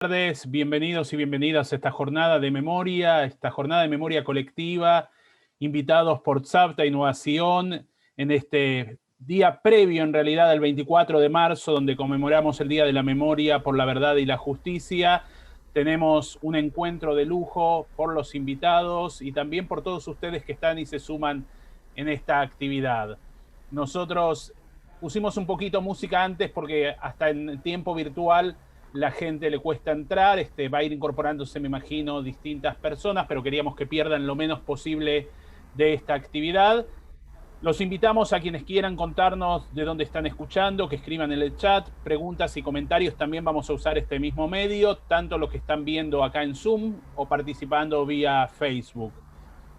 Buenas tardes, bienvenidos y bienvenidas a esta jornada de memoria colectiva, invitados por Tzavta Innovación en este día previo, en realidad, al 24 de marzo, donde conmemoramos el Día de la Memoria por la Verdad y la Justicia. Tenemos un encuentro de lujo por los invitados y también por todos ustedes que están y se suman en esta actividad. Nosotros pusimos un poquito música antes porque hasta en tiempo virtual la gente le cuesta entrar, va a ir incorporándose, me imagino, distintas personas, pero queríamos que pierdan lo menos posible de esta actividad. Los invitamos a quienes quieran contarnos de dónde están escuchando, que escriban en el chat, preguntas y comentarios. También vamos a usar este mismo medio, tanto los que están viendo acá en Zoom o participando vía Facebook.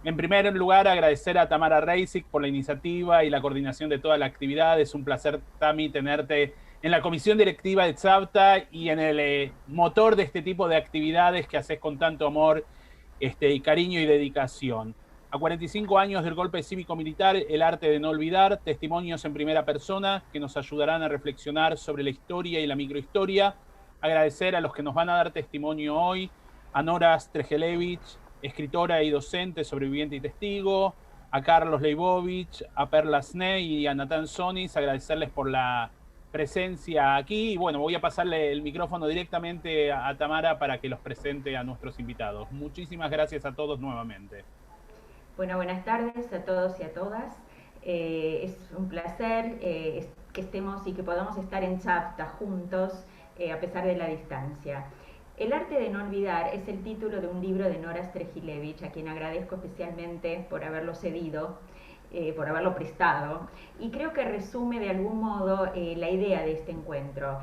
En primer lugar, agradecer a Tamara Reisig por la iniciativa y la coordinación de toda la actividad. Es un placer, Tami, tenerte en la comisión directiva de Tzavta y en el motor de este tipo de actividades que haces con tanto amor y cariño y dedicación. A 45 años del golpe cívico-militar, el arte de no olvidar, testimonios en primera persona que nos ayudarán a reflexionar sobre la historia y la microhistoria. Agradecer a los que nos van a dar testimonio hoy, a Nora Strejelevich, escritora y docente, sobreviviente y testigo, a Carlos Leibovich, a Perla Sney y a Natán Sonis, agradecerles por la presencia aquí. Y bueno, voy a pasarle el micrófono directamente a Tamara para que los presente a nuestros invitados. Muchísimas gracias a todos nuevamente. Bueno, buenas tardes a todos y a todas. Es un placer que estemos y que podamos estar en Tzavta juntos a pesar de la distancia. El arte de no olvidar es el título de un libro de Nora Strejelevich, a quien agradezco especialmente por haberlo cedido, por haberlo prestado, y creo que resume de algún modo la idea de este encuentro.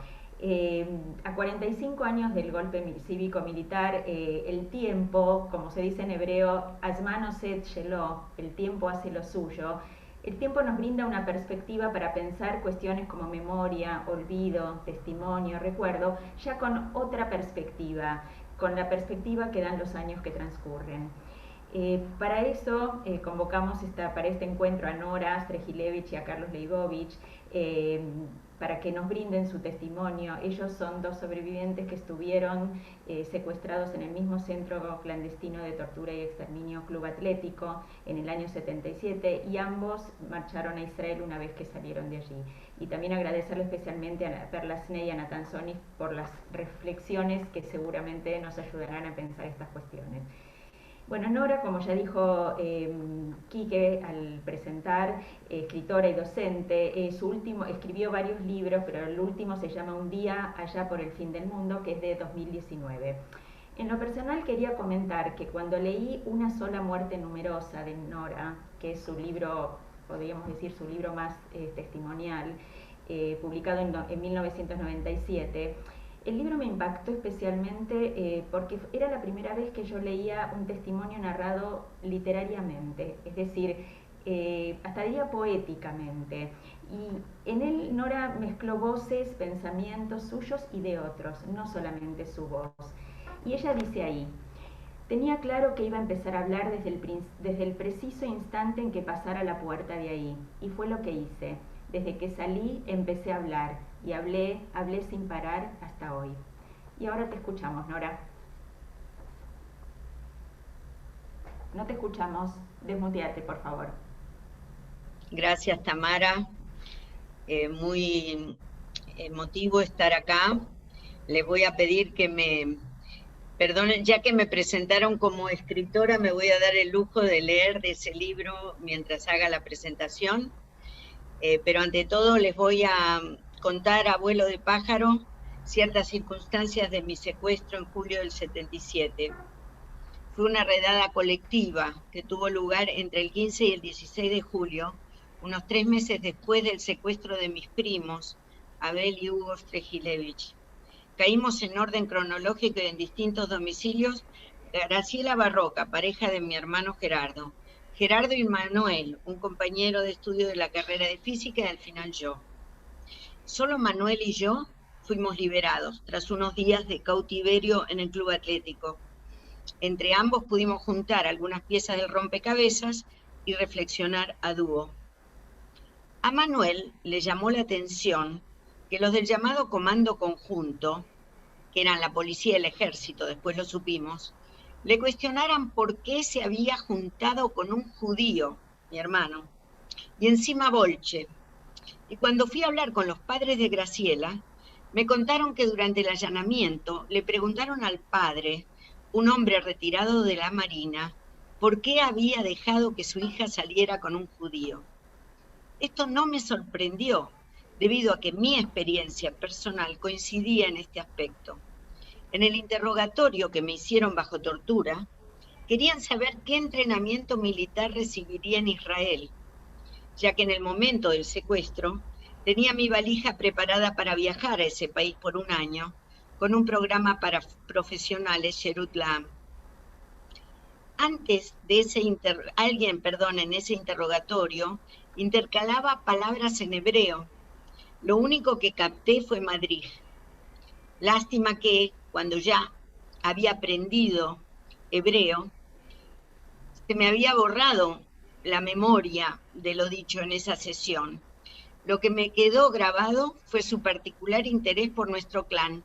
A 45 años del golpe cívico-militar, el tiempo, como se dice en hebreo, Azman oset shelo, el tiempo hace lo suyo. El tiempo nos brinda una perspectiva para pensar cuestiones como memoria, olvido, testimonio, recuerdo, ya con otra perspectiva, con la perspectiva que dan los años que transcurren. Para eso convocamos para este encuentro a Nora Strejelevich y a Carlos Leibovich, para que nos brinden su testimonio. Ellos son dos sobrevivientes que estuvieron secuestrados en el mismo centro clandestino de tortura y exterminio Club Atlético en el año 77, y ambos marcharon a Israel una vez que salieron de allí. Y también agradecerle especialmente a Perla Sney y a Natán Sonis por las reflexiones que seguramente nos ayudarán a pensar estas cuestiones. Bueno, Nora, como ya dijo Quique al presentar, escritora y docente, escribió varios libros, pero el último se llama Un día allá por el fin del mundo, que es de 2019. En lo personal quería comentar que cuando leí Una sola muerte numerosa de Nora, que es su libro, podríamos decir su libro más testimonial, publicado en 1997, el libro me impactó especialmente porque era la primera vez que yo leía un testimonio narrado literariamente, es decir, hasta diría poéticamente. Y en él Nora mezcló voces, pensamientos suyos y de otros, no solamente su voz. Y ella dice ahí: tenía claro que iba a empezar a hablar desde el preciso instante en que pasara la puerta de ahí, y fue lo que hice. Desde que salí empecé a hablar, y hablé sin parar hasta hoy. Y ahora te escuchamos, Nora. No te escuchamos, desmuteate, por favor. Gracias, Tamara. Muy emotivo estar acá. Les voy a pedir que me perdonen, ya que me presentaron como escritora, me voy a dar el lujo de leer de ese libro mientras haga la presentación. Pero ante todo les voy a contar a vuelo de pájaro ciertas circunstancias de mi secuestro en julio del 77. Fue una redada colectiva que tuvo lugar entre el 15 y el 16 de julio, unos 3 meses después del secuestro de mis primos, Abel y Hugo Strejelevich. Caímos en orden cronológico y en distintos domicilios. Graciela Barroca, pareja de mi hermano Gerardo. Gerardo y Manuel, un compañero de estudio de la carrera de física, y al final yo. Solo Manuel y yo fuimos liberados tras unos días de cautiverio en el Club Atlético. Entre ambos pudimos juntar algunas piezas del rompecabezas y reflexionar a dúo. A Manuel le llamó la atención que los del llamado Comando Conjunto que eran la policía y el ejército, después lo supimos, le cuestionaran por qué se había juntado con un judío, mi hermano, y encima bolche. Y cuando fui a hablar con los padres de Graciela, me contaron que durante el allanamiento le preguntaron al padre, un hombre retirado de la Marina, por qué había dejado que su hija saliera con un judío. Esto no me sorprendió, debido a que mi experiencia personal coincidía en este aspecto. En el interrogatorio que me hicieron bajo tortura, querían saber qué entrenamiento militar recibiría en Israel, ya que en el momento del secuestro tenía mi valija preparada para viajar a ese país por un año, con un programa para profesionales Sherut La'am. Antes de en ese interrogatorio, intercalaba palabras en hebreo. Lo único que capté fue Madrid. Lástima que, cuando ya había aprendido hebreo, se me había borrado la memoria de lo dicho en esa sesión. Lo que me quedó grabado fue su particular interés por nuestro clan,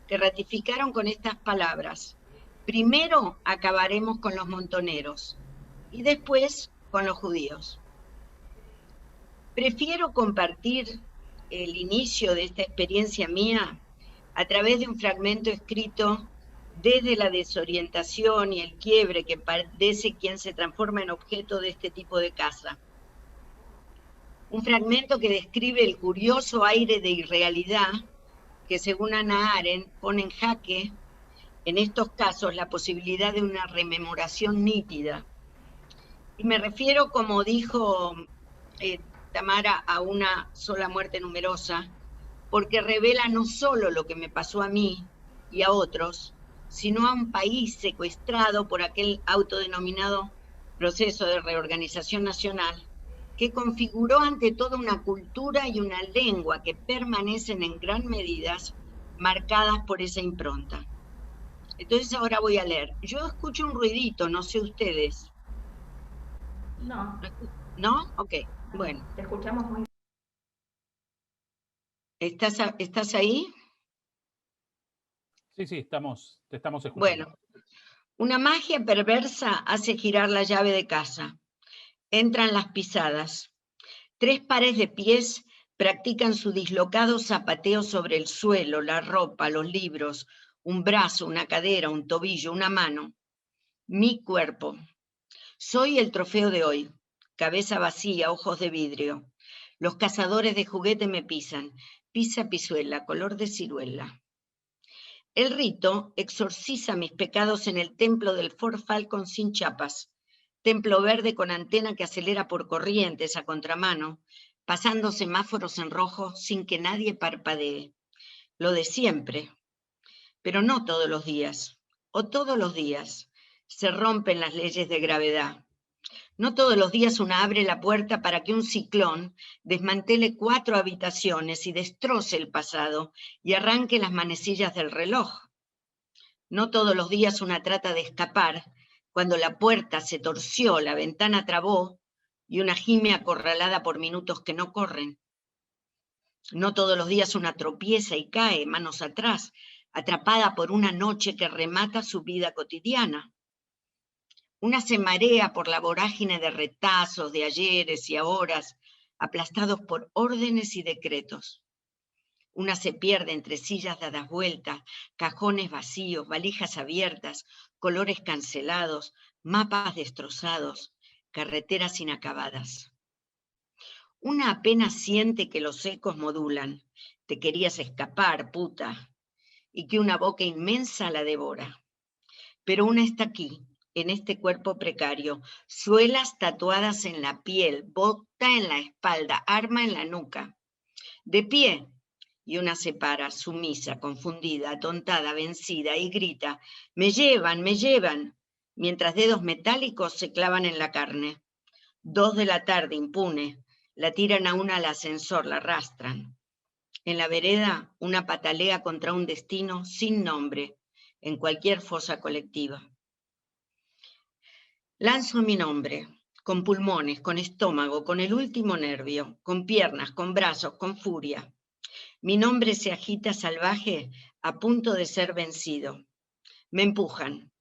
que ratificaron con estas palabras: primero acabaremos con los montoneros y después con los judíos. Prefiero compartir el inicio de esta experiencia mía a través de un fragmento escrito desde la desorientación y el quiebre que padece quien se transforma en objeto de este tipo de caza. Un fragmento que describe el curioso aire de irrealidad que, según Hannah Arendt, pone en jaque, en estos casos, la posibilidad de una rememoración nítida. Y me refiero, como dijo Tamara, a una sola muerte numerosa, porque revela no solo lo que me pasó a mí y a otros, sino a un país secuestrado por aquel autodenominado proceso de reorganización nacional, que configuró ante todo una cultura y una lengua que permanecen en gran medida marcadas por esa impronta. Entonces ahora voy a leer. Yo escucho un ruidito, no sé ustedes. No. ¿No? Ok, bueno. Te escuchamos muy bien. ¿Estás ahí? Sí, te estamos escuchando. Bueno, una magia perversa hace girar la llave de casa. Entran las pisadas. 3 pares de pies practican su dislocado zapateo sobre el suelo, la ropa, los libros, un brazo, una cadera, un tobillo, una mano. Mi cuerpo. Soy el trofeo de hoy. Cabeza vacía, ojos de vidrio. Los cazadores de juguete me pisan. Pisa pisuela, color de ciruela. El rito exorciza mis pecados en el templo del Ford Falcon sin chapas. Templo verde con antena que acelera por corrientes a contramano, pasando semáforos en rojo sin que nadie parpadee. Lo de siempre. Pero no todos los días. O todos los días. Se rompen las leyes de gravedad. No todos los días una abre la puerta para que un ciclón desmantele 4 habitaciones y destroce el pasado y arranque las manecillas del reloj. No todos los días una trata de escapar cuando la puerta se torció, la ventana trabó y una gime acorralada por minutos que no corren. No todos los días una tropieza y cae, manos atrás, atrapada por una noche que remata su vida cotidiana. Una se marea por la vorágine de retazos, de ayeres y ahoras, aplastados por órdenes y decretos. Una se pierde entre sillas dadas vueltas, cajones vacíos, valijas abiertas, colores cancelados, mapas destrozados, carreteras inacabadas. Una apenas siente que los ecos modulan, te querías escapar, puta, y que una boca inmensa la devora. Pero una está aquí, en este cuerpo precario, suelas tatuadas en la piel, bota en la espalda, arma en la nuca. De pie, y una se para, sumisa, confundida, atontada, vencida, y grita: me llevan, mientras dedos metálicos se clavan en la carne. 2 de la tarde, impune, la tiran a una al ascensor, la arrastran. En la vereda, una patalea contra un destino sin nombre, en cualquier fosa colectiva. Lanzo mi nombre, con pulmones, con estómago, con el último nervio, con piernas, con brazos, con furia. Mi nombre se agita salvaje a punto de ser vencido. Me empujan.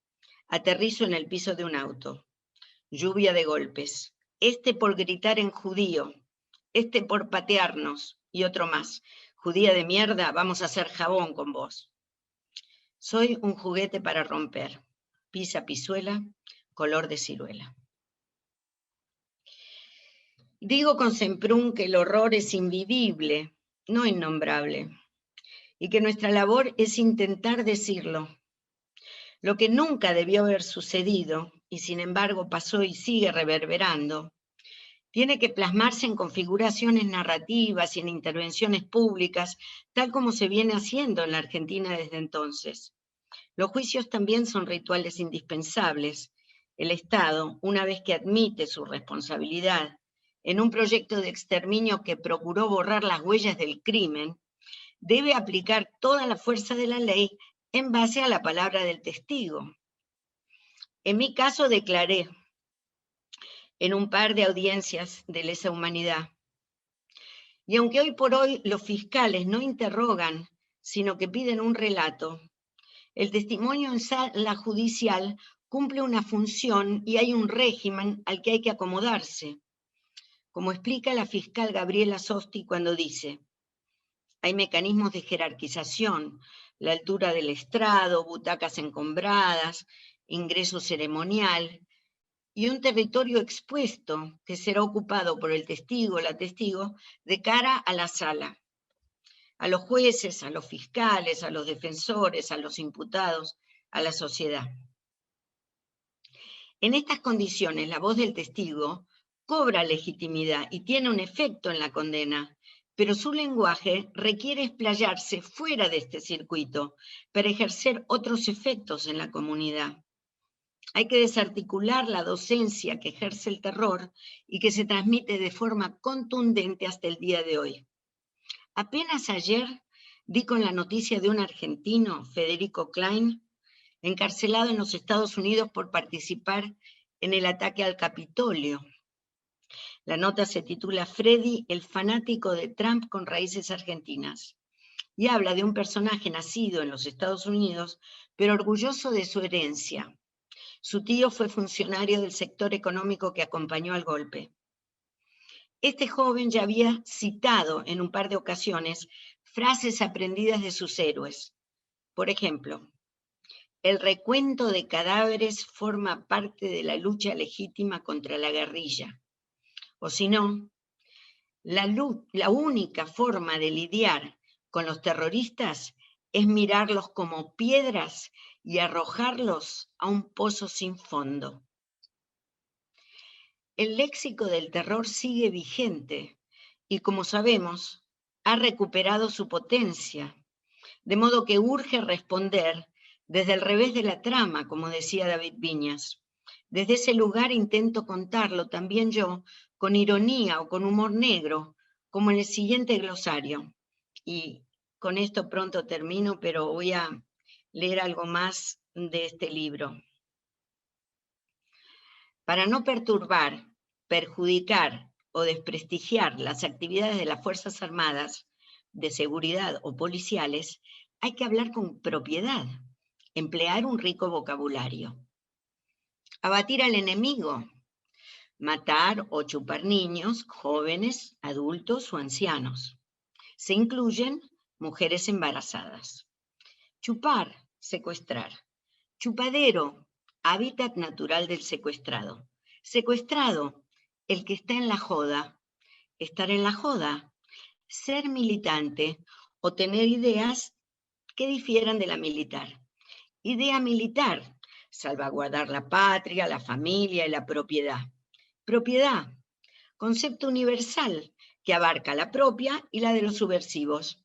Aterrizo en el piso de un auto. Lluvia de golpes. Este por gritar en judío. Este por patearnos. Y otro más. Judía de mierda, vamos a hacer jabón con vos. Soy un juguete para romper. Pisa pisuela, color de ciruela. Digo con Semprún que el horror es invivible, no innombrable, y que nuestra labor es intentar decirlo. Lo que nunca debió haber sucedido, y sin embargo pasó y sigue reverberando, tiene que plasmarse en configuraciones narrativas y en intervenciones públicas, tal como se viene haciendo en la Argentina desde entonces. Los juicios también son rituales indispensables. El Estado, una vez que admite su responsabilidad en un proyecto de exterminio que procuró borrar las huellas del crimen, debe aplicar toda la fuerza de la ley en base a la palabra del testigo. En mi caso declaré en un par de audiencias de lesa humanidad. Y aunque hoy por hoy los fiscales no interrogan, sino que piden un relato, el testimonio en sala judicial cumple una función y hay un régimen al que hay que acomodarse. Como explica la fiscal Gabriela Sosti cuando dice, hay mecanismos de jerarquización, la altura del estrado, butacas encombradas, ingreso ceremonial, y un territorio expuesto que será ocupado por el testigo o la testigo de cara a la sala. A los jueces, a los fiscales, a los defensores, a los imputados, a la sociedad. En estas condiciones, la voz del testigo cobra legitimidad y tiene un efecto en la condena, pero su lenguaje requiere explayarse fuera de este circuito para ejercer otros efectos en la comunidad. Hay que desarticular la docencia que ejerce el terror y que se transmite de forma contundente hasta el día de hoy. Apenas ayer di con la noticia de un argentino, Federico Klein, encarcelado en los Estados Unidos por participar en el ataque al Capitolio. La nota se titula Freddy, el fanático de Trump con raíces argentinas, y habla de un personaje nacido en los Estados Unidos, pero orgulloso de su herencia. Su tío fue funcionario del sector económico que acompañó al golpe. Este joven ya había citado en un par de ocasiones frases aprendidas de sus héroes. Por ejemplo, el recuento de cadáveres forma parte de la lucha legítima contra la guerrilla. O si no, la única forma de lidiar con los terroristas es mirarlos como piedras y arrojarlos a un pozo sin fondo. El léxico del terror sigue vigente y, como sabemos, ha recuperado su potencia, de modo que urge responder desde el revés de la trama, como decía David Viñas. Desde ese lugar intento contarlo también yo, con ironía o con humor negro, como en el siguiente glosario. Y con esto pronto termino, pero voy a leer algo más de este libro. Para no perturbar, perjudicar o desprestigiar las actividades de las Fuerzas Armadas, de seguridad o policiales, hay que hablar con propiedad, emplear un rico vocabulario. Abatir al enemigo, matar o chupar niños, jóvenes, adultos o ancianos. Se incluyen mujeres embarazadas. Chupar, secuestrar. Chupadero, hábitat natural del secuestrado. Secuestrado, el que está en la joda. Estar en la joda, ser militante o tener ideas que difieran de la militar. Idea militar, salvaguardar la patria, la familia y la propiedad. Propiedad, concepto universal que abarca la propia y la de los subversivos.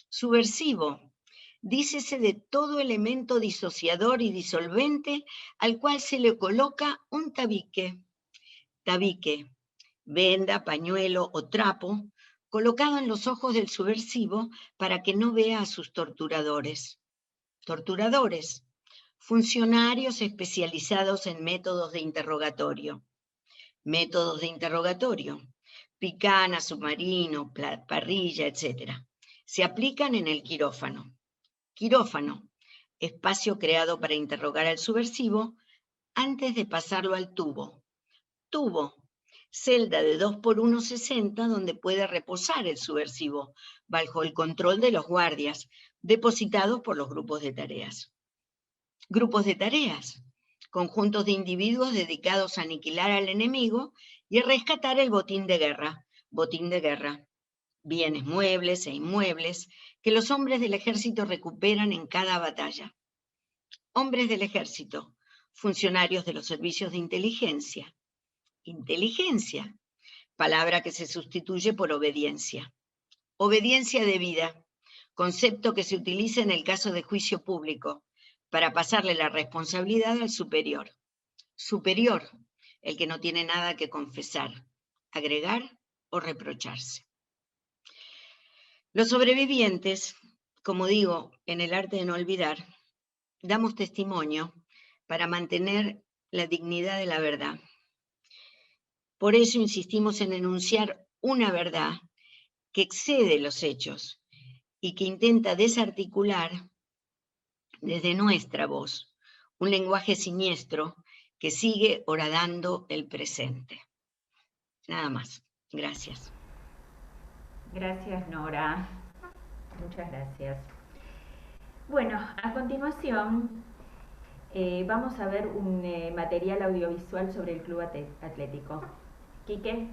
Subversivo, dícese de todo elemento disociador y disolvente al cual se le coloca un tabique. Tabique, venda, pañuelo o trapo, colocado en los ojos del subversivo para que no vea a sus torturadores. Torturadores, funcionarios especializados en métodos de interrogatorio. Métodos de interrogatorio, picana, submarino, parrilla, etc. Se aplican en el quirófano. Quirófano, espacio creado para interrogar al subversivo antes de pasarlo al tubo. Tubo, celda de 2 por 1,60 donde puede reposar el subversivo, bajo el control de los guardias, depositados por los grupos de tareas. Grupos de tareas, conjuntos de individuos dedicados a aniquilar al enemigo y a rescatar el botín de guerra. Botín de guerra, bienes muebles e inmuebles que los hombres del ejército recuperan en cada batalla. Hombres del ejército, funcionarios de los servicios de inteligencia. Inteligencia, palabra que se sustituye por obediencia. Obediencia debida, concepto que se utiliza en el caso de juicio público, para pasarle la responsabilidad al superior. Superior, el que no tiene nada que confesar, agregar o reprocharse. Los sobrevivientes, como digo, en el arte de no olvidar, damos testimonio para mantener la dignidad de la verdad. Por eso insistimos en enunciar una verdad que excede los hechos y que intenta desarticular desde nuestra voz un lenguaje siniestro que sigue horadando el presente. Nada más. Gracias. Gracias, Nora. Muchas gracias. Bueno, a continuación vamos a ver un material audiovisual sobre el Club Atlético. Quique.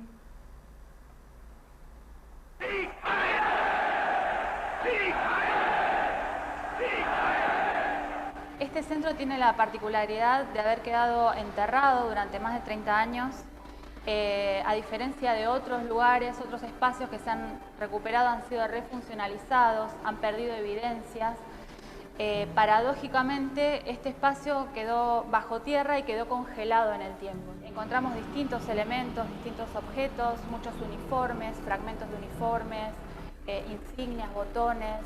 Este centro tiene la particularidad de haber quedado enterrado durante más de 30 años. A diferencia de otros lugares, otros espacios que se han recuperado han sido refuncionalizados, han perdido evidencias. Paradójicamente, este espacio quedó bajo tierra y quedó congelado en el tiempo. Encontramos distintos elementos, distintos objetos, muchos uniformes, fragmentos de uniformes, insignias, botones,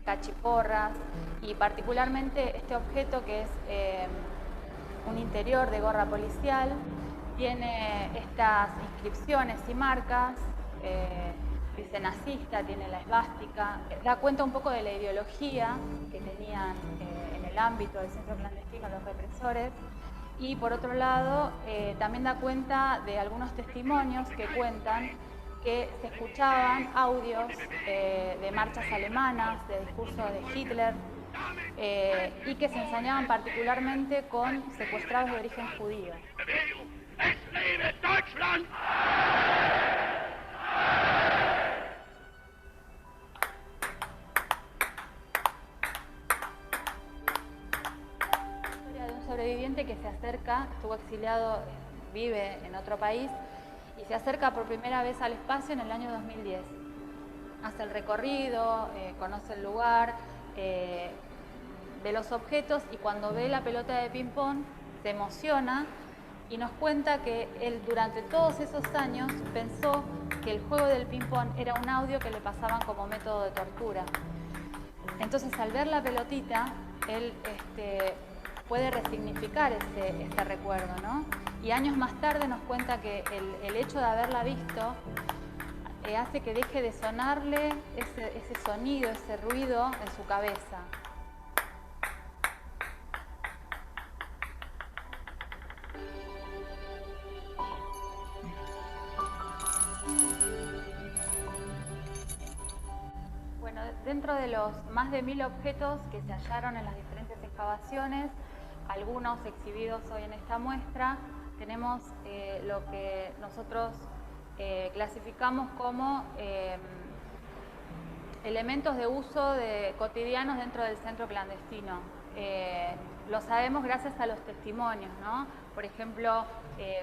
cachiporras, y particularmente este objeto que es un interior de gorra policial. Tiene estas inscripciones y marcas, dice nazista, tiene la esvástica, da cuenta un poco de la ideología que tenían en el ámbito del centro clandestino los represores, y por otro lado también da cuenta de algunos testimonios que cuentan que se escuchaban audios de marchas alemanas, de discurso de Hitler, y que se ensañaban particularmente con secuestrados de origen judío. Es lebe Deutschland! La historia de un sobreviviente que se acerca, estuvo exiliado, vive en otro país, y se acerca por primera vez al espacio en el año 2010. Hace el recorrido, conoce el lugar, ve los objetos, y cuando ve la pelota de ping-pong se emociona y nos cuenta que él durante todos esos años pensó que el juego del ping-pong era un audio que le pasaban como método de tortura. Entonces, al ver la pelotita, él puede resignificar este recuerdo, ¿no? Y años más tarde nos cuenta que el hecho de haberla visto hace que deje de sonarle ese sonido, ese ruido en su cabeza. Bueno, dentro de los más de 1000 objetos que se hallaron en las diferentes excavaciones, algunos exhibidos hoy en esta muestra, tenemos lo que nosotros clasificamos como elementos de uso cotidianos dentro del centro clandestino. Lo sabemos gracias a los testimonios, ¿no? Por ejemplo,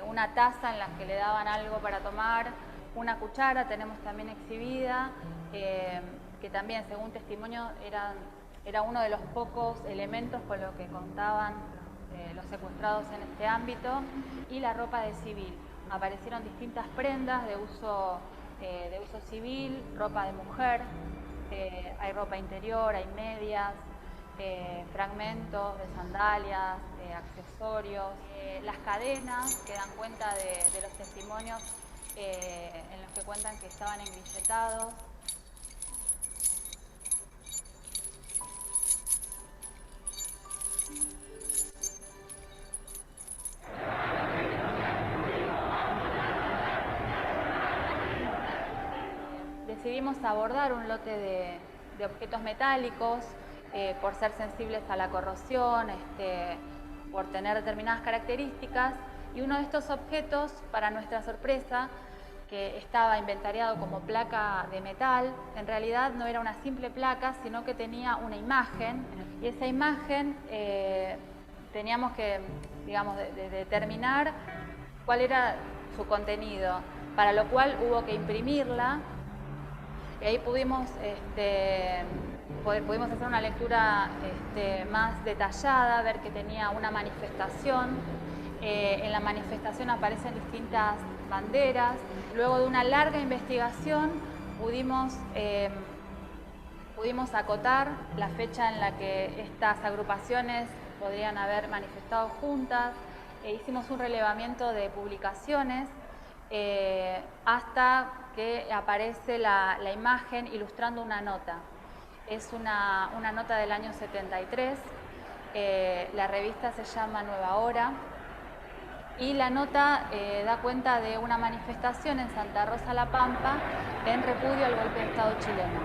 una taza en la que le daban algo para tomar, una cuchara tenemos también exhibida, que también, según testimonio, era uno de los pocos elementos con los que contaban los secuestrados en este ámbito, y la ropa de civil. Aparecieron distintas prendas de uso civil, ropa de mujer, hay ropa interior, hay medias, fragmentos de sandalias, accesorios, las cadenas que dan cuenta de los testimonios en los que cuentan que estaban engrilletados. Decidimos abordar un lote de objetos metálicos por ser sensibles a la corrosión, por tener determinadas características, y uno de estos objetos, para nuestra sorpresa, que estaba inventariado como placa de metal, en realidad no era una simple placa, sino que tenía una imagen, y esa imagen teníamos que, digamos, de determinar cuál era su contenido, para lo cual hubo que imprimirla, y ahí pudimos hacer una lectura más detallada, ver que tenía una manifestación. En la manifestación aparecen distintas banderas. Luego de una larga investigación pudimos acotar la fecha en la que estas agrupaciones podrían haber manifestado juntas. Hicimos un relevamiento de publicaciones hasta que aparece la imagen ilustrando una nota. Es una nota del año 73, la revista se llama Nueva Hora, y la nota da cuenta de una manifestación en Santa Rosa La Pampa en repudio al golpe de Estado chileno.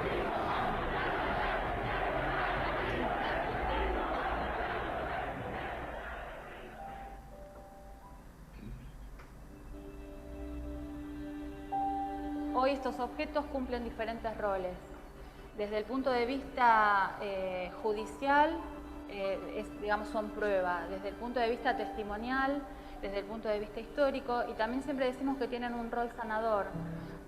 Hoy estos objetos cumplen diferentes roles. Desde el punto de vista judicial, digamos, son prueba. Desde el punto de vista testimonial, desde el punto de vista histórico, y también siempre decimos que tienen un rol sanador,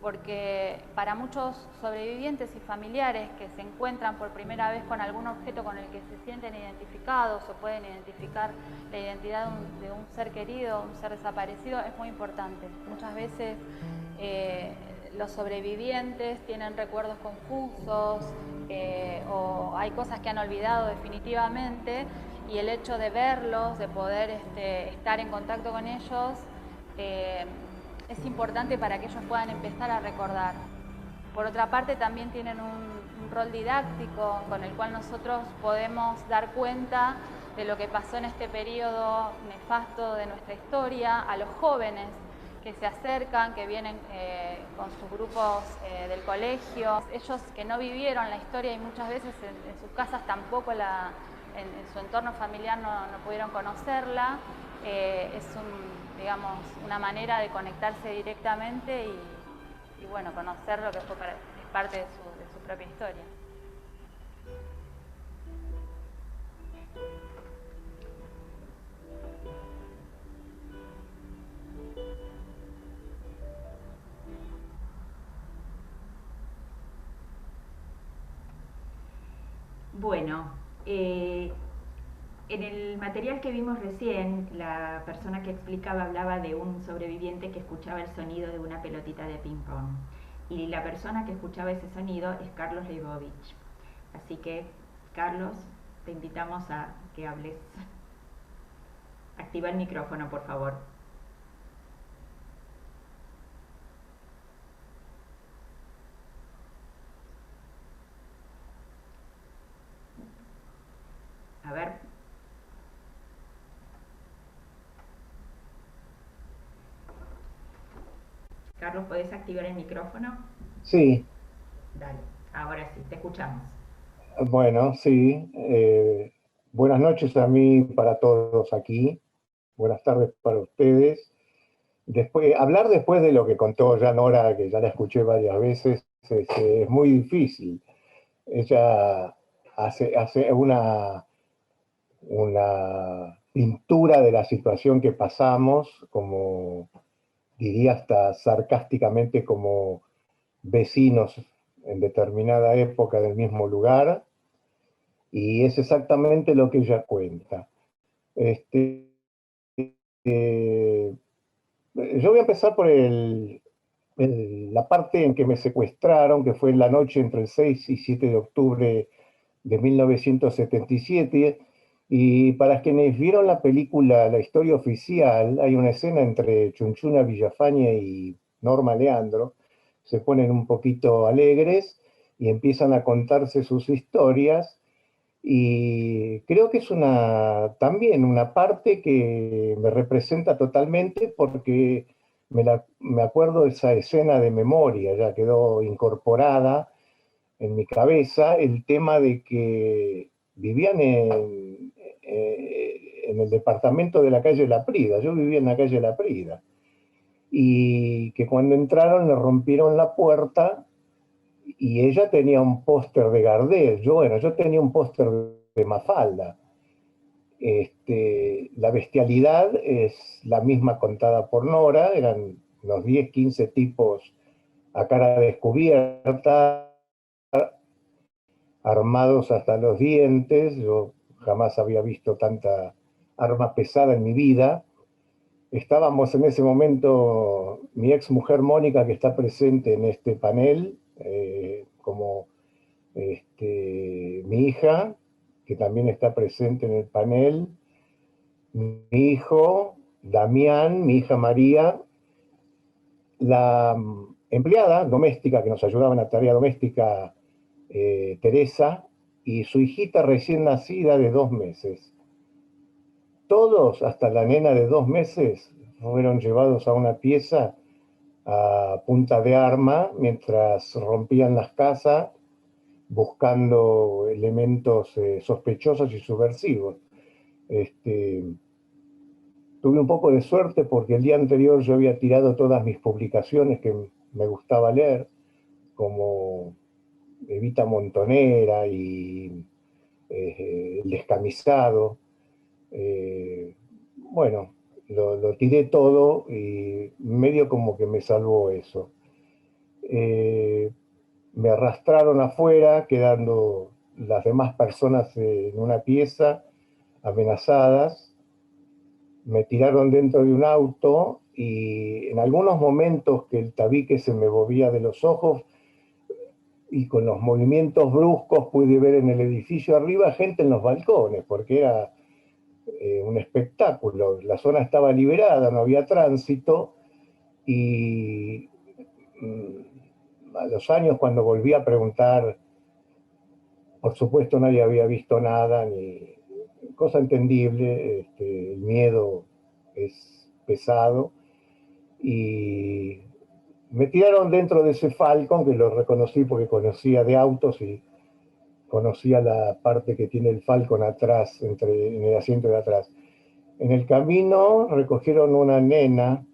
porque para muchos sobrevivientes y familiares que se encuentran por primera vez con algún objeto con el que se sienten identificados o pueden identificar la identidad de un ser querido, un ser desaparecido, es muy importante. Muchas veces los sobrevivientes tienen recuerdos confusos o hay cosas que han olvidado definitivamente, y el hecho de verlos, de poder estar en contacto con ellos, es importante para que ellos puedan empezar a recordar. Por otra parte, también tienen un rol didáctico con el cual nosotros podemos dar cuenta de lo que pasó en este periodo nefasto de nuestra historia a los jóvenes que se acercan, que vienen con sus grupos del colegio. Ellos que no vivieron la historia y muchas veces en sus casas tampoco en su entorno familiar no pudieron conocerla, es digamos, una manera de conectarse directamente y bueno, conocer lo que fue parte de su propia historia. Bueno, en el material que vimos recién, la persona que explicaba hablaba de un sobreviviente que escuchaba el sonido de una pelotita de ping-pong. Y la persona que escuchaba ese sonido es Carlos Leibovich. Así que, Carlos, te invitamos a que hables. Activa el micrófono, por favor. A ver. Carlos, ¿podés activar el micrófono? Sí. Dale, ahora sí, te escuchamos. Bueno, sí. Buenas noches a mí, para todos aquí. Buenas tardes para ustedes. Hablar después de lo que contó ya Nora, que ya la escuché varias veces, es muy difícil. Ella hace una pintura de la situación que pasamos, como diría hasta sarcásticamente, como vecinos en determinada época del mismo lugar, y es exactamente lo que ella cuenta. Yo voy a empezar por la parte en que me secuestraron, que fue en la noche entre el 6 y 7 de octubre de 1977, y para quienes vieron la película La Historia Oficial, hay una escena entre Chunchuna Villafañe y Norma Leandro. Se ponen un poquito alegres y empiezan a contarse sus historias, Y creo que es también una parte que me representa totalmente porque me acuerdo de esa escena de memoria, ya quedó incorporada en mi cabeza el tema de que vivían en el departamento de la calle La Prida. Yo vivía en la calle La Prida. Y que cuando entraron le rompieron la puerta y ella tenía un póster de Gardel. Yo tenía un póster de Mafalda. La bestialidad es la misma contada por Nora, eran unos 10, 15 tipos a cara descubierta, armados hasta los dientes. Yo jamás había visto tanta arma pesada en mi vida. Estábamos en ese momento, mi ex mujer Mónica, que está presente en este panel, como mi hija, que también está presente en el panel, mi hijo Damián, mi hija María, la empleada doméstica que nos ayudaba en la tarea doméstica, Teresa, y su hijita recién nacida de 2 meses. Todos, hasta la nena de 2 meses, fueron llevados a una pieza a punta de arma mientras rompían las casas buscando elementos sospechosos y subversivos. Tuve un poco de suerte porque el día anterior yo había tirado todas mis publicaciones que me gustaba leer, como Evita Montonera y El Descamisado. Bueno, lo tiré todo y medio como que me salvó eso. Me arrastraron afuera, quedando las demás personas en una pieza, amenazadas. Me tiraron dentro de un auto y en algunos momentos que el tabique se me movía de los ojos y con los movimientos bruscos pude ver en el edificio arriba gente en los balcones, porque era un espectáculo. La zona estaba liberada, no había tránsito, y a los años, cuando volví a preguntar, por supuesto nadie había visto nada, ni cosa entendible. El miedo es pesado, y me tiraron dentro de ese Falcon, que lo reconocí porque conocía de autos y conocía la parte que tiene el Falcon atrás, en el asiento de atrás. En el camino recogieron una nena,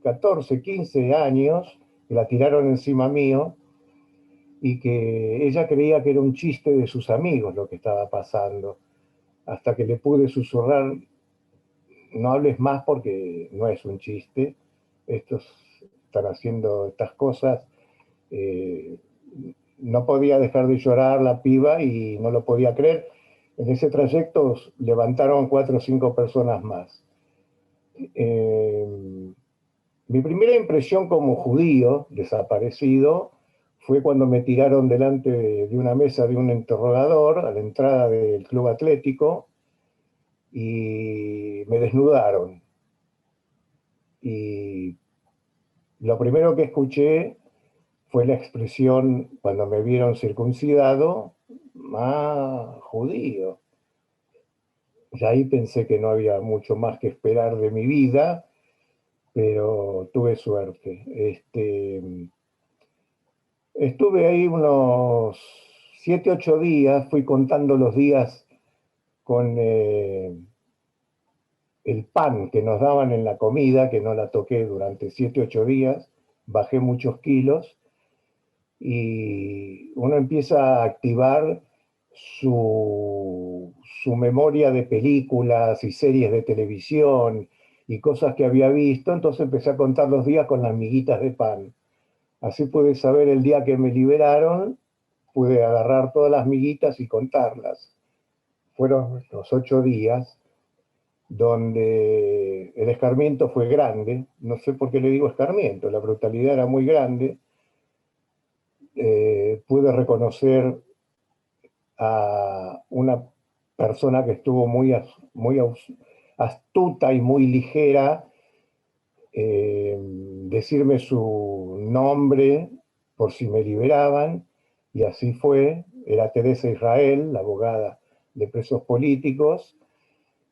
14, 15 años, que la tiraron encima mío, y que ella creía que era un chiste de sus amigos lo que estaba pasando, hasta que le pude susurrar: no hables más porque no es un chiste, estos están haciendo estas cosas. No podía dejar de llorar la piba y no lo podía creer. En ese trayecto levantaron 4 o 5 personas más. Mi primera impresión como judío desaparecido fue cuando me tiraron delante de una mesa de un interrogador a la entrada del club atlético y me desnudaron. Y lo primero que escuché fue la expresión, cuando me vieron circuncidado: ¡ah, judío! Y ahí pensé que no había mucho más que esperar de mi vida, pero tuve suerte. Estuve ahí unos 7, 8 días, fui contando los días con el pan que nos daban en la comida, que no la toqué durante 7, 8 días, bajé muchos kilos, y uno empieza a activar su memoria de películas y series de televisión y cosas que había visto. Entonces empecé a contar los días con las miguitas de pan. Así pude saber el día que me liberaron, pude agarrar todas las miguitas y contarlas. Fueron los 8 días donde el escarmiento fue grande. No sé por qué le digo escarmiento, la brutalidad era muy grande. Pude reconocer a una persona que estuvo muy astuta y muy ligera, decirme su nombre por si me liberaban, y así fue. era Teresa Israel, la abogada de presos políticos,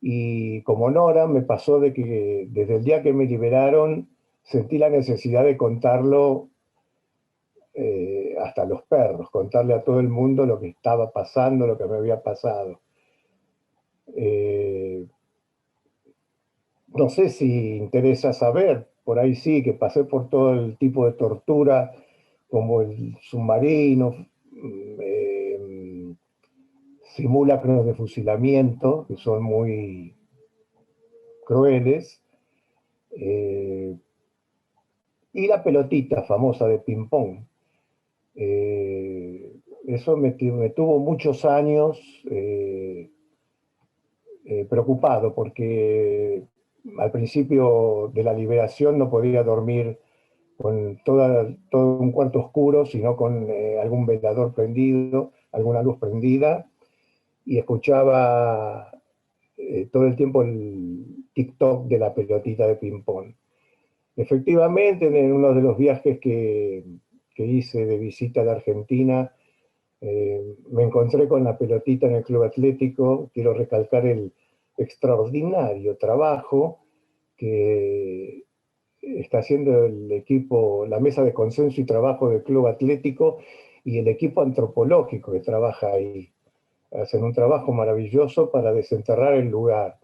y como Nora me pasó de que desde el día que me liberaron sentí la necesidad de contarlo hasta a los perros, contarle a todo el mundo lo que estaba pasando, lo que me había pasado. No sé si interesa saber, por ahí sí, que pasé por todo el tipo de tortura, como el submarino, simulacros de fusilamiento, que son muy crueles, y la pelotita famosa de ping-pong. Eso me tuvo muchos años preocupado, porque al principio de la liberación no podía dormir con todo un cuarto oscuro, sino con algún velador prendido, alguna luz prendida, y escuchaba todo el tiempo el TikTok de la pelotita de ping-pong. Efectivamente, en uno de los viajes que hice de visita a la Argentina, me encontré con la pelotita en el Club Atlético. Quiero recalcar el extraordinario trabajo que está haciendo el equipo, la mesa de consenso y trabajo del Club Atlético y el equipo antropológico que trabaja ahí. Hacen un trabajo maravilloso para desenterrar el lugar.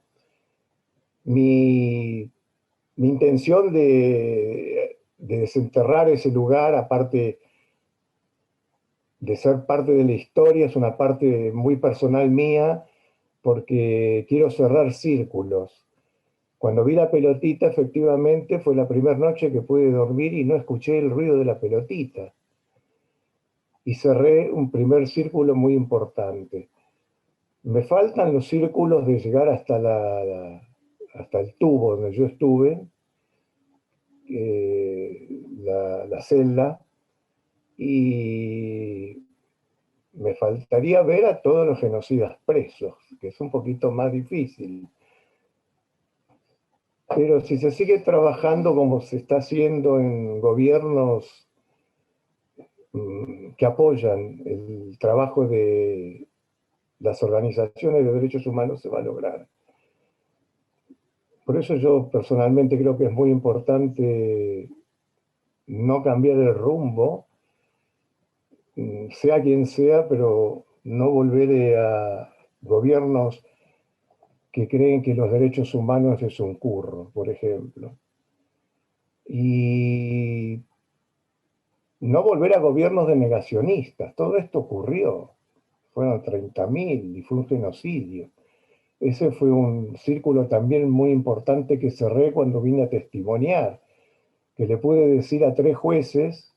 Mi intención de desenterrar ese lugar, aparte de ser parte de la historia, es una parte muy personal mía, porque quiero cerrar círculos. Cuando vi la pelotita, efectivamente, fue la primera noche que pude dormir y no escuché el ruido de la pelotita. Y cerré un primer círculo muy importante. Me faltan los círculos de llegar hasta hasta el tubo donde yo estuve, la celda, y me faltaría ver a todos los genocidas presos, que es un poquito más difícil. Pero si se sigue trabajando como se está haciendo en gobiernos que apoyan el trabajo de las organizaciones de derechos humanos, se va a lograr. Por eso yo personalmente creo que es muy importante no cambiar el rumbo, sea quien sea, pero no volver a gobiernos que creen que los derechos humanos es un curro, por ejemplo. Y no volver a gobiernos de negacionistas. Todo esto ocurrió. Fueron 30.000 y fue un genocidio. Ese fue un círculo también muy importante que cerré cuando vine a testimoniar, que le pude decir a 3 jueces,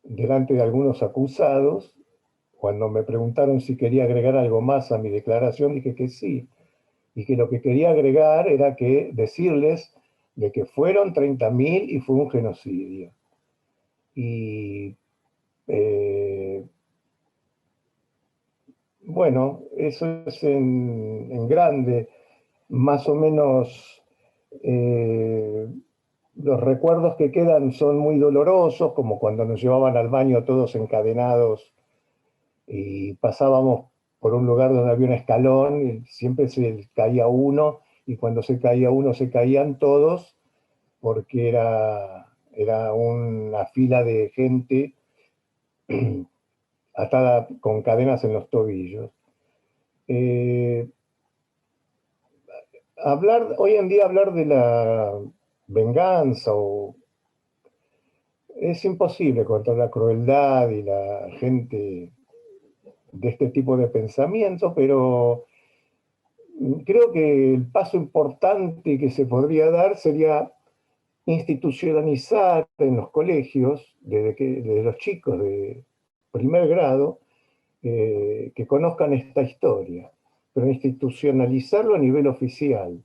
delante de algunos acusados, cuando me preguntaron si quería agregar algo más a mi declaración, dije que sí, y que lo que quería agregar era que decirles de que fueron 30.000 y fue un genocidio. Y bueno, eso es en grande, más o menos. Los recuerdos que quedan son muy dolorosos, como cuando nos llevaban al baño todos encadenados y pasábamos por un lugar donde había un escalón y siempre se caía uno, y cuando se caía uno se caían todos, porque era una fila de gente atada con cadenas en los tobillos. Hoy en día hablar de la venganza es imposible contra la crueldad y la gente de este tipo de pensamiento, pero creo que el paso importante que se podría dar sería institucionalizar en los colegios, desde los chicos de primer grado, que conozcan esta historia, pero institucionalizarlo a nivel oficial,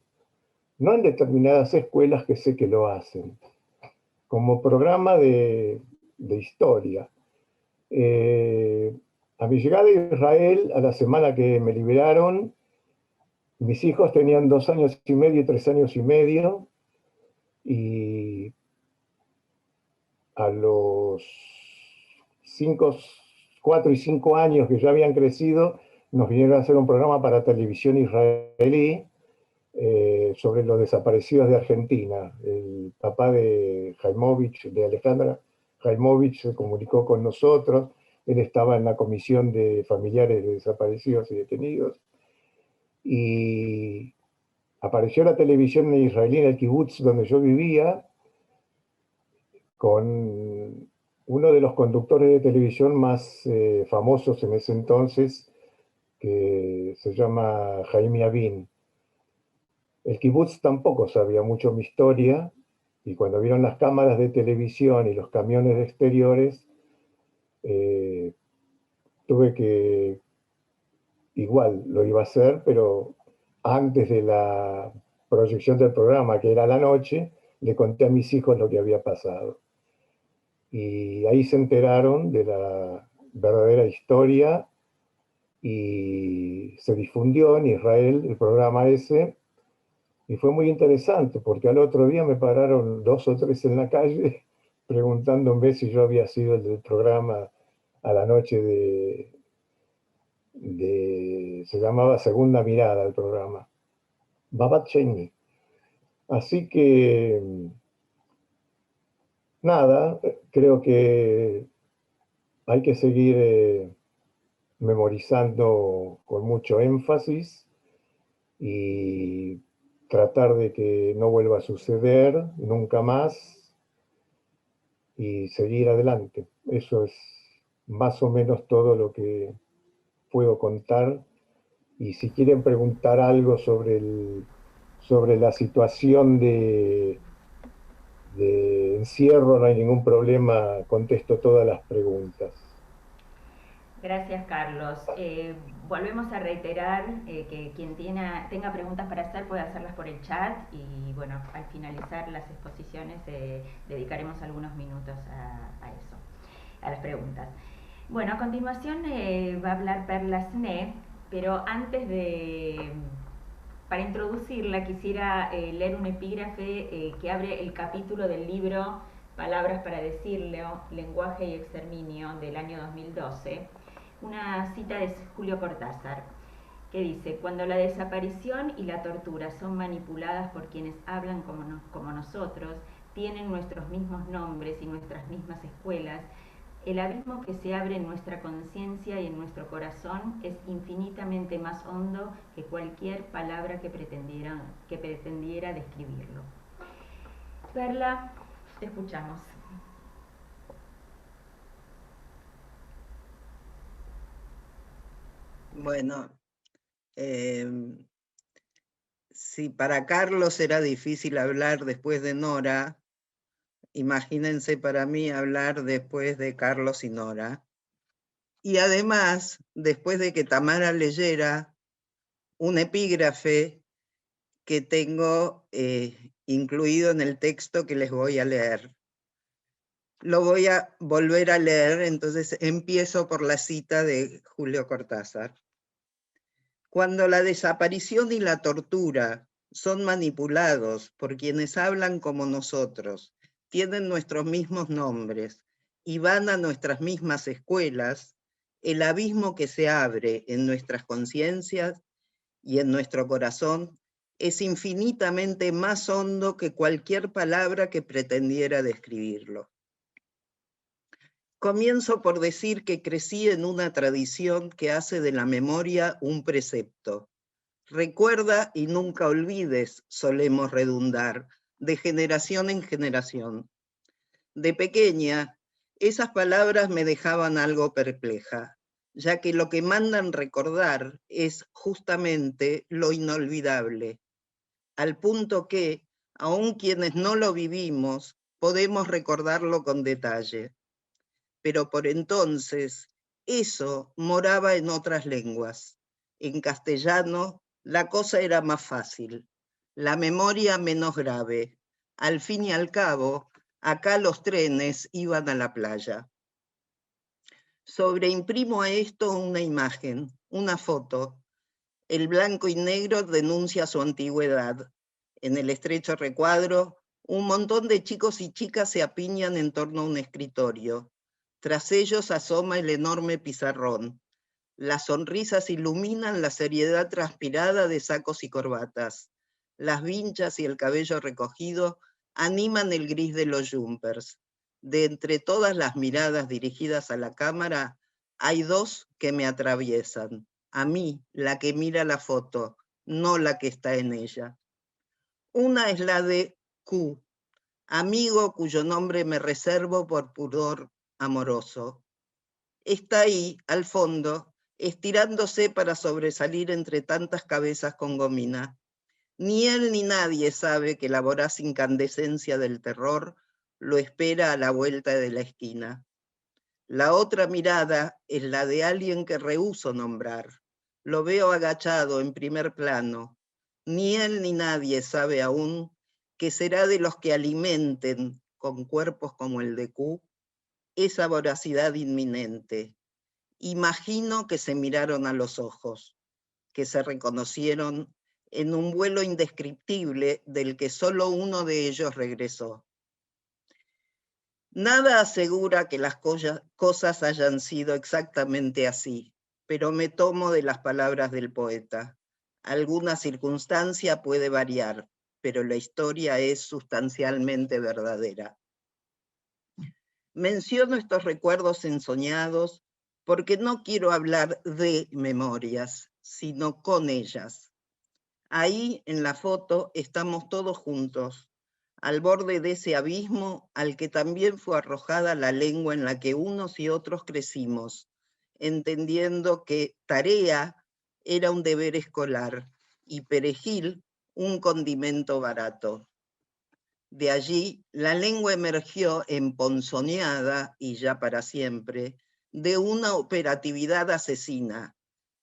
no en determinadas escuelas que sé que lo hacen, como programa de historia. A mi llegada a Israel, a la semana que me liberaron, mis hijos tenían 2 años y medio y 3 años y medio, y a los 4 y 5 años que ya habían crecido, nos vinieron a hacer un programa para televisión israelí sobre los desaparecidos de Argentina. El papá de Jaimovich, de Alejandra Jaimovich, se comunicó con nosotros. Él estaba en la comisión de familiares de desaparecidos y detenidos. Y apareció la televisión israelí en el kibutz donde yo vivía, con uno de los conductores de televisión más famosos en ese entonces, que se llama Jaime Avin. El kibutz tampoco sabía mucho mi historia, y cuando vieron las cámaras de televisión y los camiones de exteriores, tuve que, igual lo iba a hacer, pero antes de la proyección del programa, que era a la noche, le conté a mis hijos lo que había pasado. Y ahí se enteraron de la verdadera historia y se difundió en Israel el programa ese. Y fue muy interesante, porque al otro día me pararon 2 o 3 en la calle preguntándome si yo había sido el del programa a la noche se llamaba Segunda Mirada el programa, Babat Sheni. Así que, nada, creo que hay que seguir memorizando con mucho énfasis y tratar de que no vuelva a suceder nunca más y seguir adelante. Eso es más o menos todo lo que puedo contar. Y si quieren preguntar algo sobre la situación de encierro, no hay ningún problema, contesto todas las preguntas. Gracias, Carlos. Volvemos a reiterar que quien tenga preguntas para hacer puede hacerlas por el chat, y bueno, al finalizar las exposiciones dedicaremos algunos minutos a eso, a las preguntas. Bueno, a continuación va a hablar Perla Sne, pero antes para introducirla quisiera leer un epígrafe que abre el capítulo del libro Palabras para decirlo, lenguaje y exterminio, del año 2012. Una cita de Julio Cortázar, que dice: cuando la desaparición y la tortura son manipuladas por quienes hablan como nosotros, tienen nuestros mismos nombres y nuestras mismas escuelas, el abismo que se abre en nuestra conciencia y en nuestro corazón es infinitamente más hondo que cualquier palabra que pretendiera describirlo. Perla, te escuchamos. Bueno, si para Carlos era difícil hablar después de Nora, imagínense para mí hablar después de Carlos y Nora. Y además, después de que Tamara leyera un epígrafe que tengo incluido en el texto que les voy a leer. Lo voy a volver a leer, entonces empiezo por la cita de Julio Cortázar. Cuando la desaparición y la tortura son manipulados por quienes hablan como nosotros, tienen nuestros mismos nombres y van a nuestras mismas escuelas, el abismo que se abre en nuestras conciencias y en nuestro corazón es infinitamente más hondo que cualquier palabra que pretendiera describirlo. Comienzo por decir que crecí en una tradición que hace de la memoria un precepto. Recuerda y nunca olvides, solemos redundar, de generación en generación. De pequeña, esas palabras me dejaban algo perpleja, ya que lo que mandan recordar es justamente lo inolvidable, al punto que, aun quienes no lo vivimos, podemos recordarlo con detalle. Pero por entonces, eso moraba en otras lenguas. En castellano, la cosa era más fácil, la memoria menos grave. Al fin y al cabo, acá los trenes iban a la playa. Sobreimprimo a esto una imagen, una foto. El blanco y negro denuncia su antigüedad. En el estrecho recuadro, un montón de chicos y chicas se apiñan en torno a un escritorio. Tras ellos asoma el enorme pizarrón. Las sonrisas iluminan la seriedad transpirada de sacos y corbatas. Las vinchas y el cabello recogido animan el gris de los jumpers. De entre todas las miradas dirigidas a la cámara, hay dos que me atraviesan. A mí, la que mira la foto, no la que está en ella. Una es la de Q, amigo cuyo nombre me reservo por pudor amoroso. Está ahí, al fondo, estirándose para sobresalir entre tantas cabezas con gomina. Ni él ni nadie sabe que la voraz incandescencia del terror lo espera a la vuelta de la esquina. La otra mirada es la de alguien que rehúso nombrar. Lo veo agachado en primer plano. Ni él ni nadie sabe aún que será de los que alimenten, con cuerpos como el de Q, esa voracidad inminente. Imagino que se miraron a los ojos, que se reconocieron en un vuelo indescriptible del que solo uno de ellos regresó. Nada asegura que las cosas hayan sido exactamente así, pero me tomo de las palabras del poeta. Alguna circunstancia puede variar, pero la historia es sustancialmente verdadera. Menciono estos recuerdos ensoñados porque no quiero hablar de memorias, sino con ellas. Ahí en la foto estamos todos juntos, al borde de ese abismo al que también fue arrojada la lengua en la que unos y otros crecimos, entendiendo que tarea era un deber escolar y perejil un condimento barato. De allí la lengua emergió emponzoñada, y ya para siempre, de una operatividad asesina,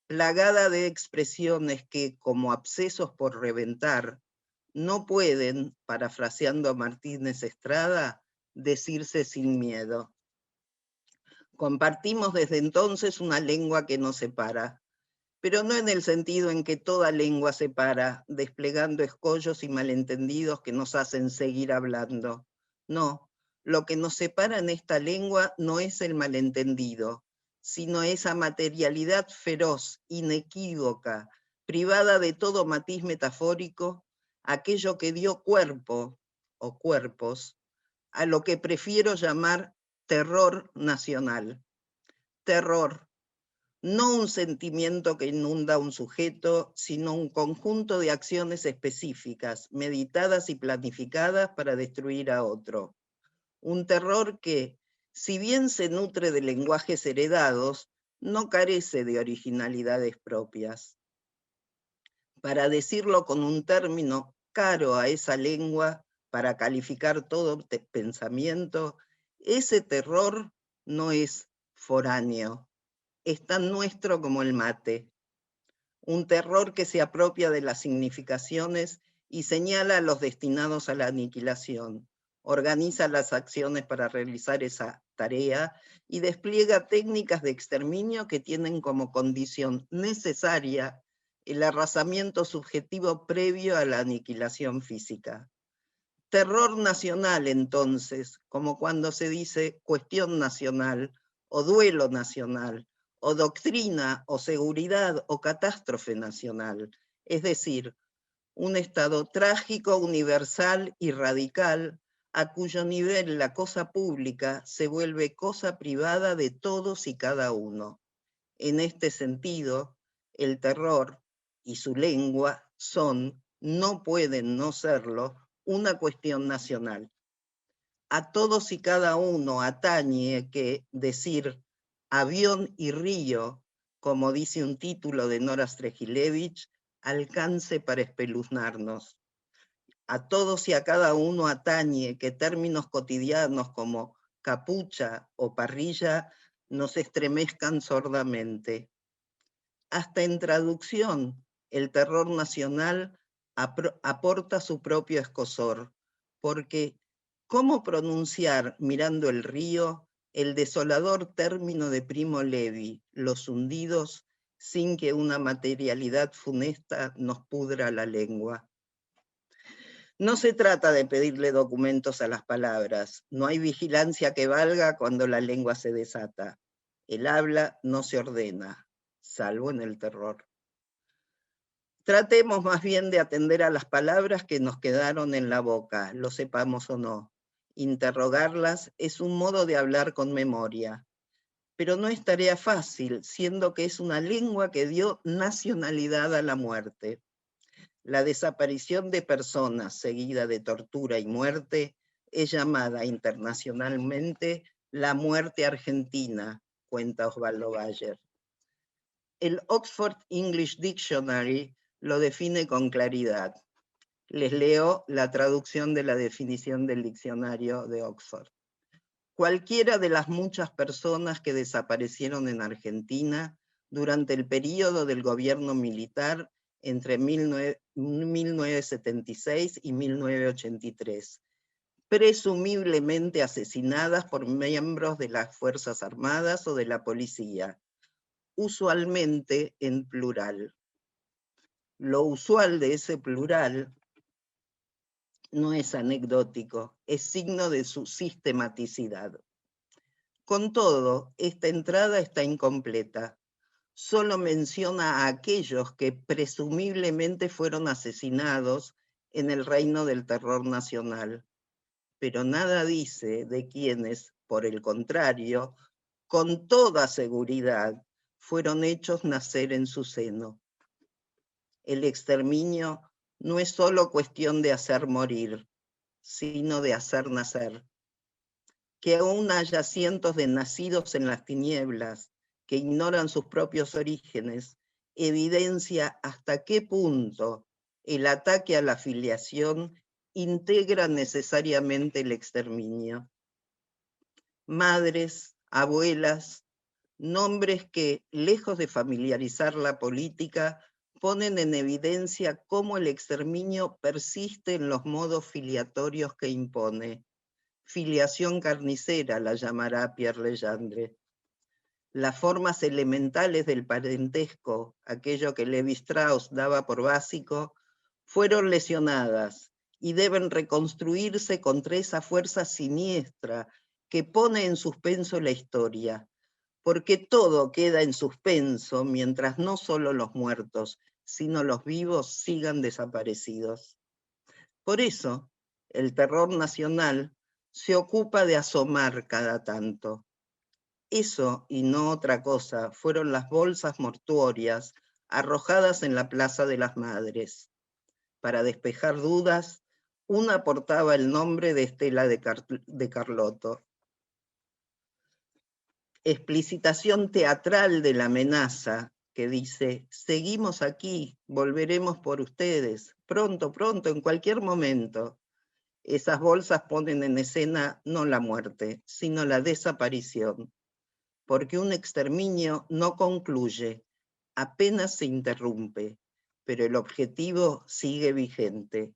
plagada de expresiones que, como abscesos por reventar, no pueden, parafraseando a Martínez Estrada, decirse sin miedo. Compartimos desde entonces una lengua que nos separa, pero no en el sentido en que toda lengua separa, desplegando escollos y malentendidos que nos hacen seguir hablando. No, lo que nos separa en esta lengua no es el malentendido, sino esa materialidad feroz, inequívoca, privada de todo matiz metafórico, aquello que dio cuerpo, o cuerpos, a lo que prefiero llamar terror nacional. Terror, no un sentimiento que inunda a un sujeto, sino un conjunto de acciones específicas, meditadas y planificadas para destruir a otro. Un terror que, si bien se nutre de lenguajes heredados, no carece de originalidades propias. Para decirlo con un término caro a esa lengua, para calificar todo pensamiento, ese terror no es foráneo, es tan nuestro como el mate. Un terror que se apropia de las significaciones y señala a los destinados a la aniquilación, organiza las acciones para realizar esa tarea y despliega técnicas de exterminio que tienen como condición necesaria el arrasamiento subjetivo previo a la aniquilación física. Terror nacional, entonces, como cuando se dice cuestión nacional o duelo nacional, o doctrina, o seguridad, o catástrofe nacional. Es decir, un estado trágico, universal y radical, a cuyo nivel la cosa pública se vuelve cosa privada de todos y cada uno. En este sentido, el terror y su lengua son, no pueden no serlo, una cuestión nacional. A todos y cada uno atañe que decir avión y río, como dice un título de Nora Strejilevich, alcance para espeluznarnos. A todos y a cada uno atañe que términos cotidianos como capucha o parrilla nos estremezcan sordamente. Hasta en traducción, el terror nacional aporta su propio escozor, porque ¿cómo pronunciar mirando el río el desolador término de Primo Levi, los hundidos, sin que una materialidad funesta nos pudra la lengua? No se trata de pedirle documentos a las palabras. No hay vigilancia que valga cuando la lengua se desata. El habla no se ordena, salvo en el terror. Tratemos más bien de atender a las palabras que nos quedaron en la boca, lo sepamos o no. Interrogarlas es un modo de hablar con memoria, pero no es tarea fácil, siendo que es una lengua que dio nacionalidad a la muerte. La desaparición de personas seguida de tortura y muerte es llamada internacionalmente la muerte argentina, cuenta Osvaldo Bayer. El Oxford English Dictionary lo define con claridad. Les leo la traducción de la definición del diccionario de Oxford. Cualquiera de las muchas personas que desaparecieron en Argentina durante el período del gobierno militar entre 1976 y 1983, presumiblemente asesinadas por miembros de las Fuerzas Armadas o de la policía, usualmente en plural. Lo usual de ese plural no es anecdótico, es signo de su sistematicidad. Con todo, esta entrada está incompleta. Solo menciona a aquellos que presumiblemente fueron asesinados en el reino del terror nacional, pero nada dice de quienes, por el contrario, con toda seguridad, fueron hechos nacer en su seno. El exterminio no es solo cuestión de hacer morir, sino de hacer nacer. Que aún haya cientos de nacidos en las tinieblas que ignoran sus propios orígenes, evidencia hasta qué punto el ataque a la filiación integra necesariamente el exterminio. Madres, abuelas, nombres que, lejos de familiarizar la política, ponen en evidencia cómo el exterminio persiste en los modos filiatorios que impone. Filiación carnicera la llamará Pierre Legendre. Las formas elementales del parentesco, aquello que Levi Strauss daba por básico, fueron lesionadas y deben reconstruirse contra esa fuerza siniestra que pone en suspenso la historia, porque todo queda en suspenso mientras no solo los muertos, sino los vivos sigan desaparecidos. Por eso, el terror nacional se ocupa de asomar cada tanto. Eso, y no otra cosa, fueron las bolsas mortuorias arrojadas en la Plaza de las Madres. Para despejar dudas, una portaba el nombre de Estela de Carlotto. Explicitación teatral de la amenaza que dice: seguimos aquí, volveremos por ustedes, pronto, pronto, en cualquier momento. Esas bolsas ponen en escena no la muerte, sino la desaparición, porque un exterminio no concluye, apenas se interrumpe, pero el objetivo sigue vigente.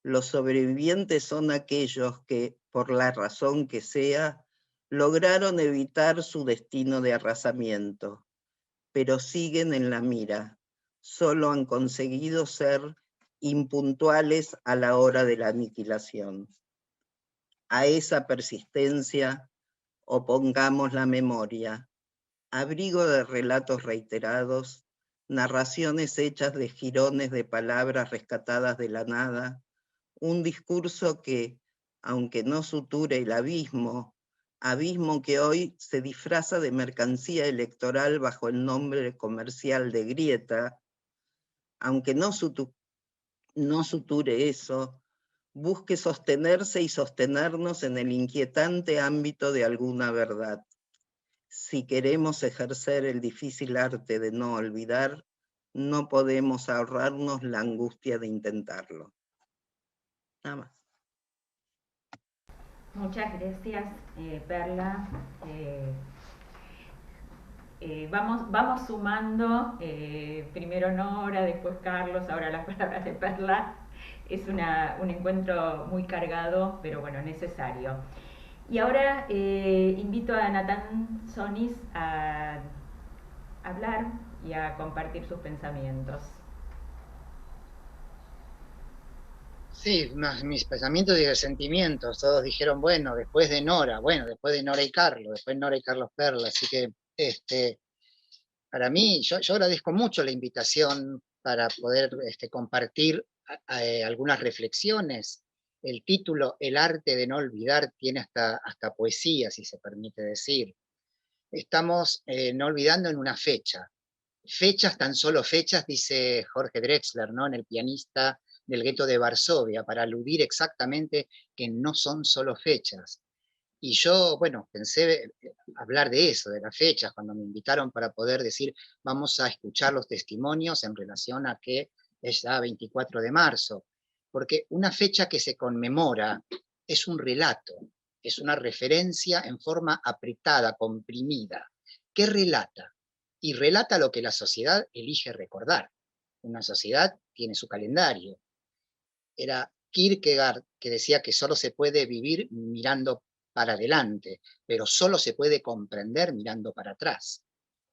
Los sobrevivientes son aquellos que, por la razón que sea, lograron evitar su destino de arrasamiento, pero siguen en la mira, solo han conseguido ser impuntuales a la hora de la aniquilación. A esa persistencia opongamos la memoria, abrigo de relatos reiterados, narraciones hechas de jirones de palabras rescatadas de la nada, un discurso que, aunque no suture el abismo, abismo que hoy se disfraza de mercancía electoral bajo el nombre comercial de grieta, aunque no suture eso, busque sostenerse y sostenernos en el inquietante ámbito de alguna verdad. Si queremos ejercer el difícil arte de no olvidar, no podemos ahorrarnos la angustia de intentarlo. Nada más. Muchas gracias, Perla. Vamos sumando, primero Nora, después Carlos, ahora las palabras de Perla. Es un encuentro muy cargado, pero bueno, necesario. Y ahora invito a Natán Sonis a hablar y a compartir sus pensamientos. Sí, mis pensamientos y sentimientos, todos dijeron, bueno, después de Nora y Carlos, después Nora y Carlos Perla, así que para mí, yo agradezco mucho la invitación para poder compartir algunas reflexiones. El título, El arte de no olvidar, tiene hasta poesía, si se permite decir. Estamos no olvidando en una fecha. Fechas, tan solo fechas, dice Jorge Drexler, ¿no? En El pianista del gueto de Varsovia, para aludir exactamente que no son solo fechas. Y yo, bueno, pensé hablar de eso, de las fechas, cuando me invitaron para poder decir, vamos a escuchar los testimonios en relación a que es ya 24 de marzo. Porque una fecha que se conmemora es un relato, es una referencia en forma apretada, comprimida. ¿Qué relata? Y relata lo que la sociedad elige recordar. Una sociedad tiene su calendario. Era Kierkegaard que decía que solo se puede vivir mirando para adelante, pero solo se puede comprender mirando para atrás.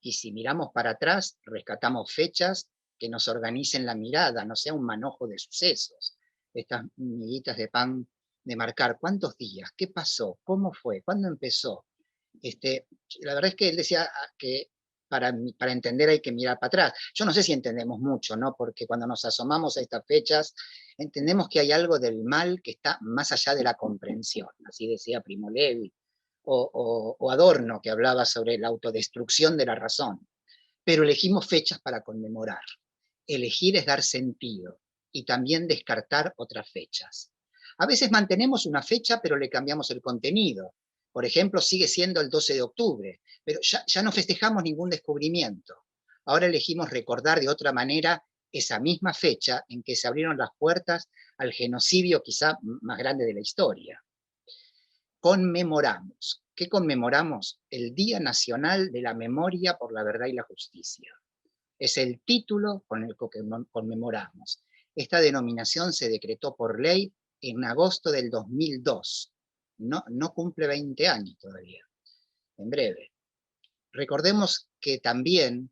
Y si miramos para atrás, rescatamos fechas que nos organicen la mirada, no sea un manojo de sucesos. Estas miguitas de pan de marcar cuántos días, qué pasó, cómo fue, cuándo empezó. La verdad es que él decía que para entender hay que mirar para atrás. Yo no sé si entendemos mucho, ¿no? Porque cuando nos asomamos a estas fechas, entendemos que hay algo del mal que está más allá de la comprensión, así decía Primo Levi, o Adorno, que hablaba sobre la autodestrucción de la razón. Pero elegimos fechas para conmemorar. Elegir es dar sentido y también descartar otras fechas. A veces mantenemos una fecha, pero le cambiamos el contenido. Por ejemplo, sigue siendo el 12 de octubre, pero ya no festejamos ningún descubrimiento. Ahora elegimos recordar de otra manera esa misma fecha en que se abrieron las puertas al genocidio quizá más grande de la historia. Conmemoramos. ¿Qué conmemoramos? El Día Nacional de la Memoria por la Verdad y la Justicia. Es el título con el que conmemoramos. Esta denominación se decretó por ley en agosto del 2002. No cumple 20 años todavía, en breve. Recordemos que también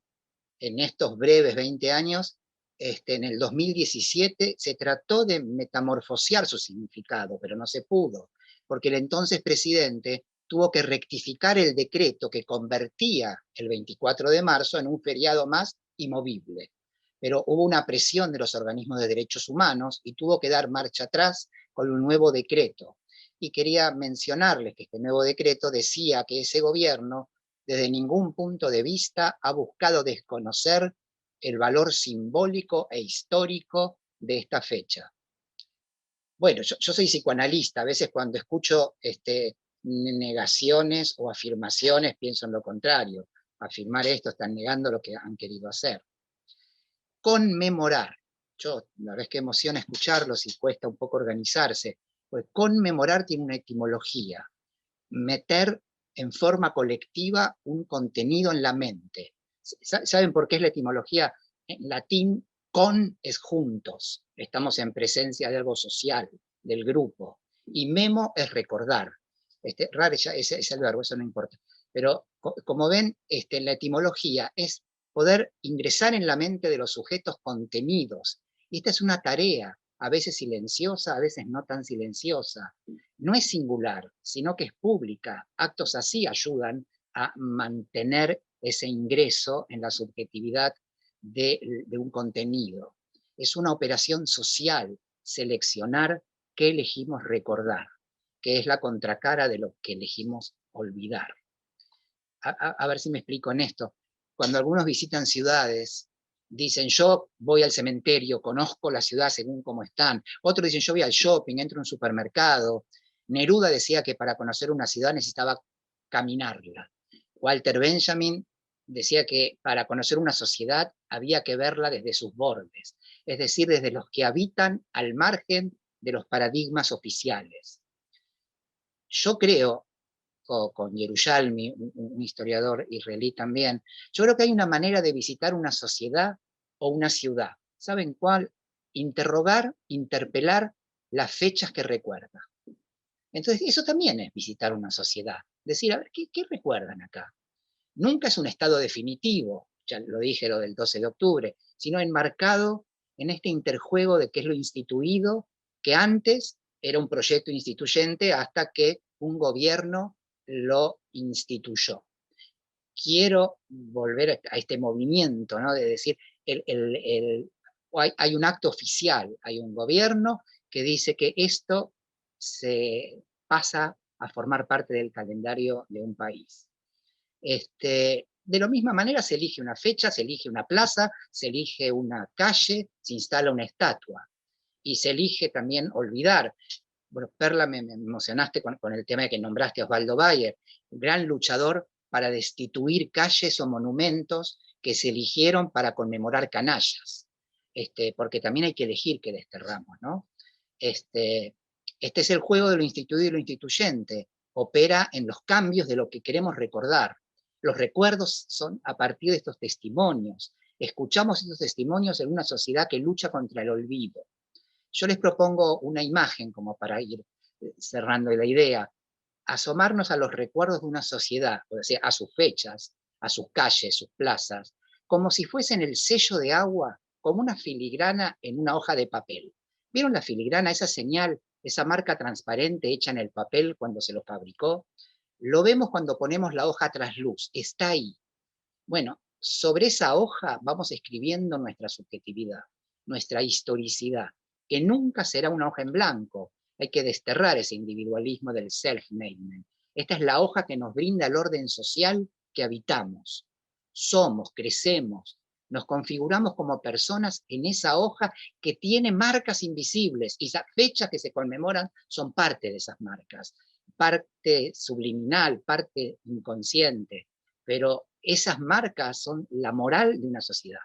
en estos breves 20 años, en el 2017 se trató de metamorfosear su significado, pero no se pudo, porque el entonces presidente tuvo que rectificar el decreto que convertía el 24 de marzo en un feriado más imovible. Pero hubo una presión de los organismos de derechos humanos y tuvo que dar marcha atrás con un nuevo decreto. Y quería mencionarles que este nuevo decreto decía que ese gobierno, desde ningún punto de vista, ha buscado desconocer el valor simbólico e histórico de esta fecha. Bueno, yo soy psicoanalista, a veces cuando escucho negaciones o afirmaciones pienso en lo contrario. Afirmar esto, están negando lo que han querido hacer. Conmemorar. La verdad es que emociona escucharlos y cuesta un poco organizarse. Pues conmemorar tiene una etimología. Meter en forma colectiva un contenido en la mente. ¿Saben por qué es la etimología? En latín, con es juntos. Estamos en presencia de algo social, del grupo. Y memo es recordar. Raro es el verbo, eso no importa. Pero como ven, la etimología es poder ingresar en la mente de los sujetos contenidos. Y esta es una tarea, a veces silenciosa, a veces no tan silenciosa. No es singular, sino que es pública. Actos así ayudan a mantener ese ingreso en la subjetividad de un contenido. Es una operación social, seleccionar qué elegimos recordar, que es la contracara de lo que elegimos olvidar. A ver si me explico en esto. Cuando algunos visitan ciudades, dicen, yo voy al cementerio, conozco la ciudad según cómo están. Otros dicen, yo voy al shopping, entro a un supermercado. Neruda decía que para conocer una ciudad necesitaba caminarla. Walter Benjamin decía que para conocer una sociedad había que verla desde sus bordes, es decir, desde los que habitan al margen de los paradigmas oficiales. Yo creo, con Yerushalmi, un historiador israelí también, yo creo que hay una manera de visitar una sociedad o una ciudad. ¿Saben cuál? Interrogar, interpelar las fechas que recuerda. Entonces, eso también es visitar una sociedad. Decir, a ver, ¿qué recuerdan acá? Nunca es un estado definitivo, ya lo dije lo del 12 de octubre, sino enmarcado en este interjuego de qué es lo instituido que antes era un proyecto instituyente hasta que un gobierno lo instituyó. Quiero volver a este movimiento, ¿no? De decir, hay un acto oficial, hay un gobierno que dice que esto se pasa a formar parte del calendario de un país. De la misma manera se elige una fecha, se elige una plaza, se elige una calle, se instala una estatua. Y se elige también olvidar. Bueno, Perla, me emocionaste con el tema de que nombraste a Osvaldo Bayer, gran luchador para destituir calles o monumentos que se eligieron para conmemorar canallas. Porque también hay que elegir qué desterramos, ¿no? Este es el juego de lo instituido y lo instituyente. Opera en los cambios de lo que queremos recordar. Los recuerdos son a partir de estos testimonios. Escuchamos estos testimonios en una sociedad que lucha contra el olvido. Yo les propongo una imagen como para ir cerrando la idea. Asomarnos a los recuerdos de una sociedad, o sea, a sus fechas, a sus calles, sus plazas, como si fuesen el sello de agua, como una filigrana en una hoja de papel. ¿Vieron la filigrana, esa señal, esa marca transparente hecha en el papel cuando se lo fabricó? Lo vemos cuando ponemos la hoja tras luz, está ahí. Bueno, sobre esa hoja vamos escribiendo nuestra subjetividad, nuestra historicidad, que nunca será una hoja en blanco. Hay que desterrar ese individualismo del self-made. Esta es la hoja que nos brinda el orden social que habitamos. Somos, crecemos, nos configuramos como personas en esa hoja que tiene marcas invisibles, y esas fechas que se conmemoran son parte de esas marcas, parte subliminal, parte inconsciente, pero esas marcas son la moral de una sociedad.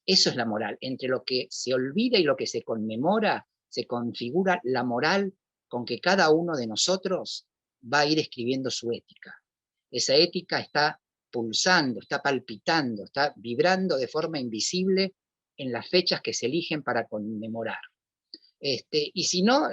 Eso es la moral. Entre lo que se olvida y lo que se conmemora, se configura la moral con que cada uno de nosotros va a ir escribiendo su ética. Esa ética está pulsando, está palpitando, está vibrando de forma invisible en las fechas que se eligen para conmemorar. Y si no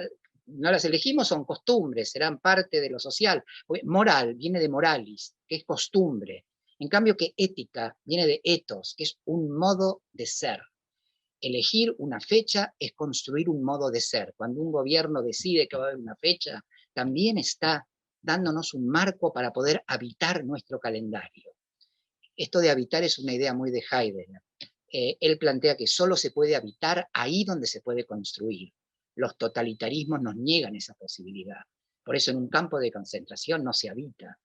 las elegimos, son costumbres, serán parte de lo social. Moral viene de moralis, que es costumbre. En cambio que ética viene de ethos, que es un modo de ser. Elegir una fecha es construir un modo de ser. Cuando un gobierno decide que va a haber una fecha, también está dándonos un marco para poder habitar nuestro calendario. Esto de habitar es una idea muy de Heidegger. Él plantea que solo se puede habitar ahí donde se puede construir. Los totalitarismos nos niegan esa posibilidad. Por eso en un campo de concentración no se habita.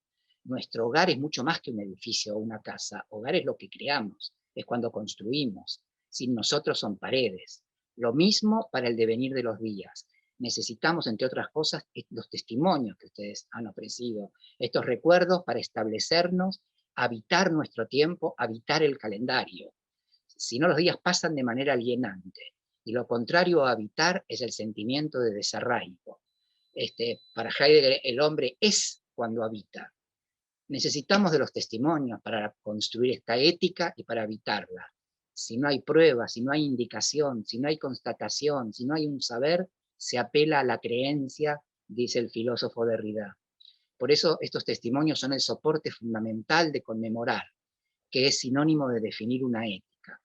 Nuestro hogar es mucho más que un edificio o una casa. Hogar es lo que creamos, es cuando construimos. Sin nosotros son paredes. Lo mismo para el devenir de los días. Necesitamos, entre otras cosas, los testimonios que ustedes han ofrecido, estos recuerdos para establecernos, habitar nuestro tiempo, habitar el calendario. Si no, los días pasan de manera alienante. Y lo contrario a habitar es el sentimiento de desarraigo. Para Heidegger, el hombre es cuando habita. Necesitamos de los testimonios para construir esta ética y para habitarla. Si no hay pruebas, si no hay indicación, si no hay constatación, si no hay un saber, se apela a la creencia, dice el filósofo Derrida. Por eso estos testimonios son el soporte fundamental de conmemorar, que es sinónimo de definir una ética.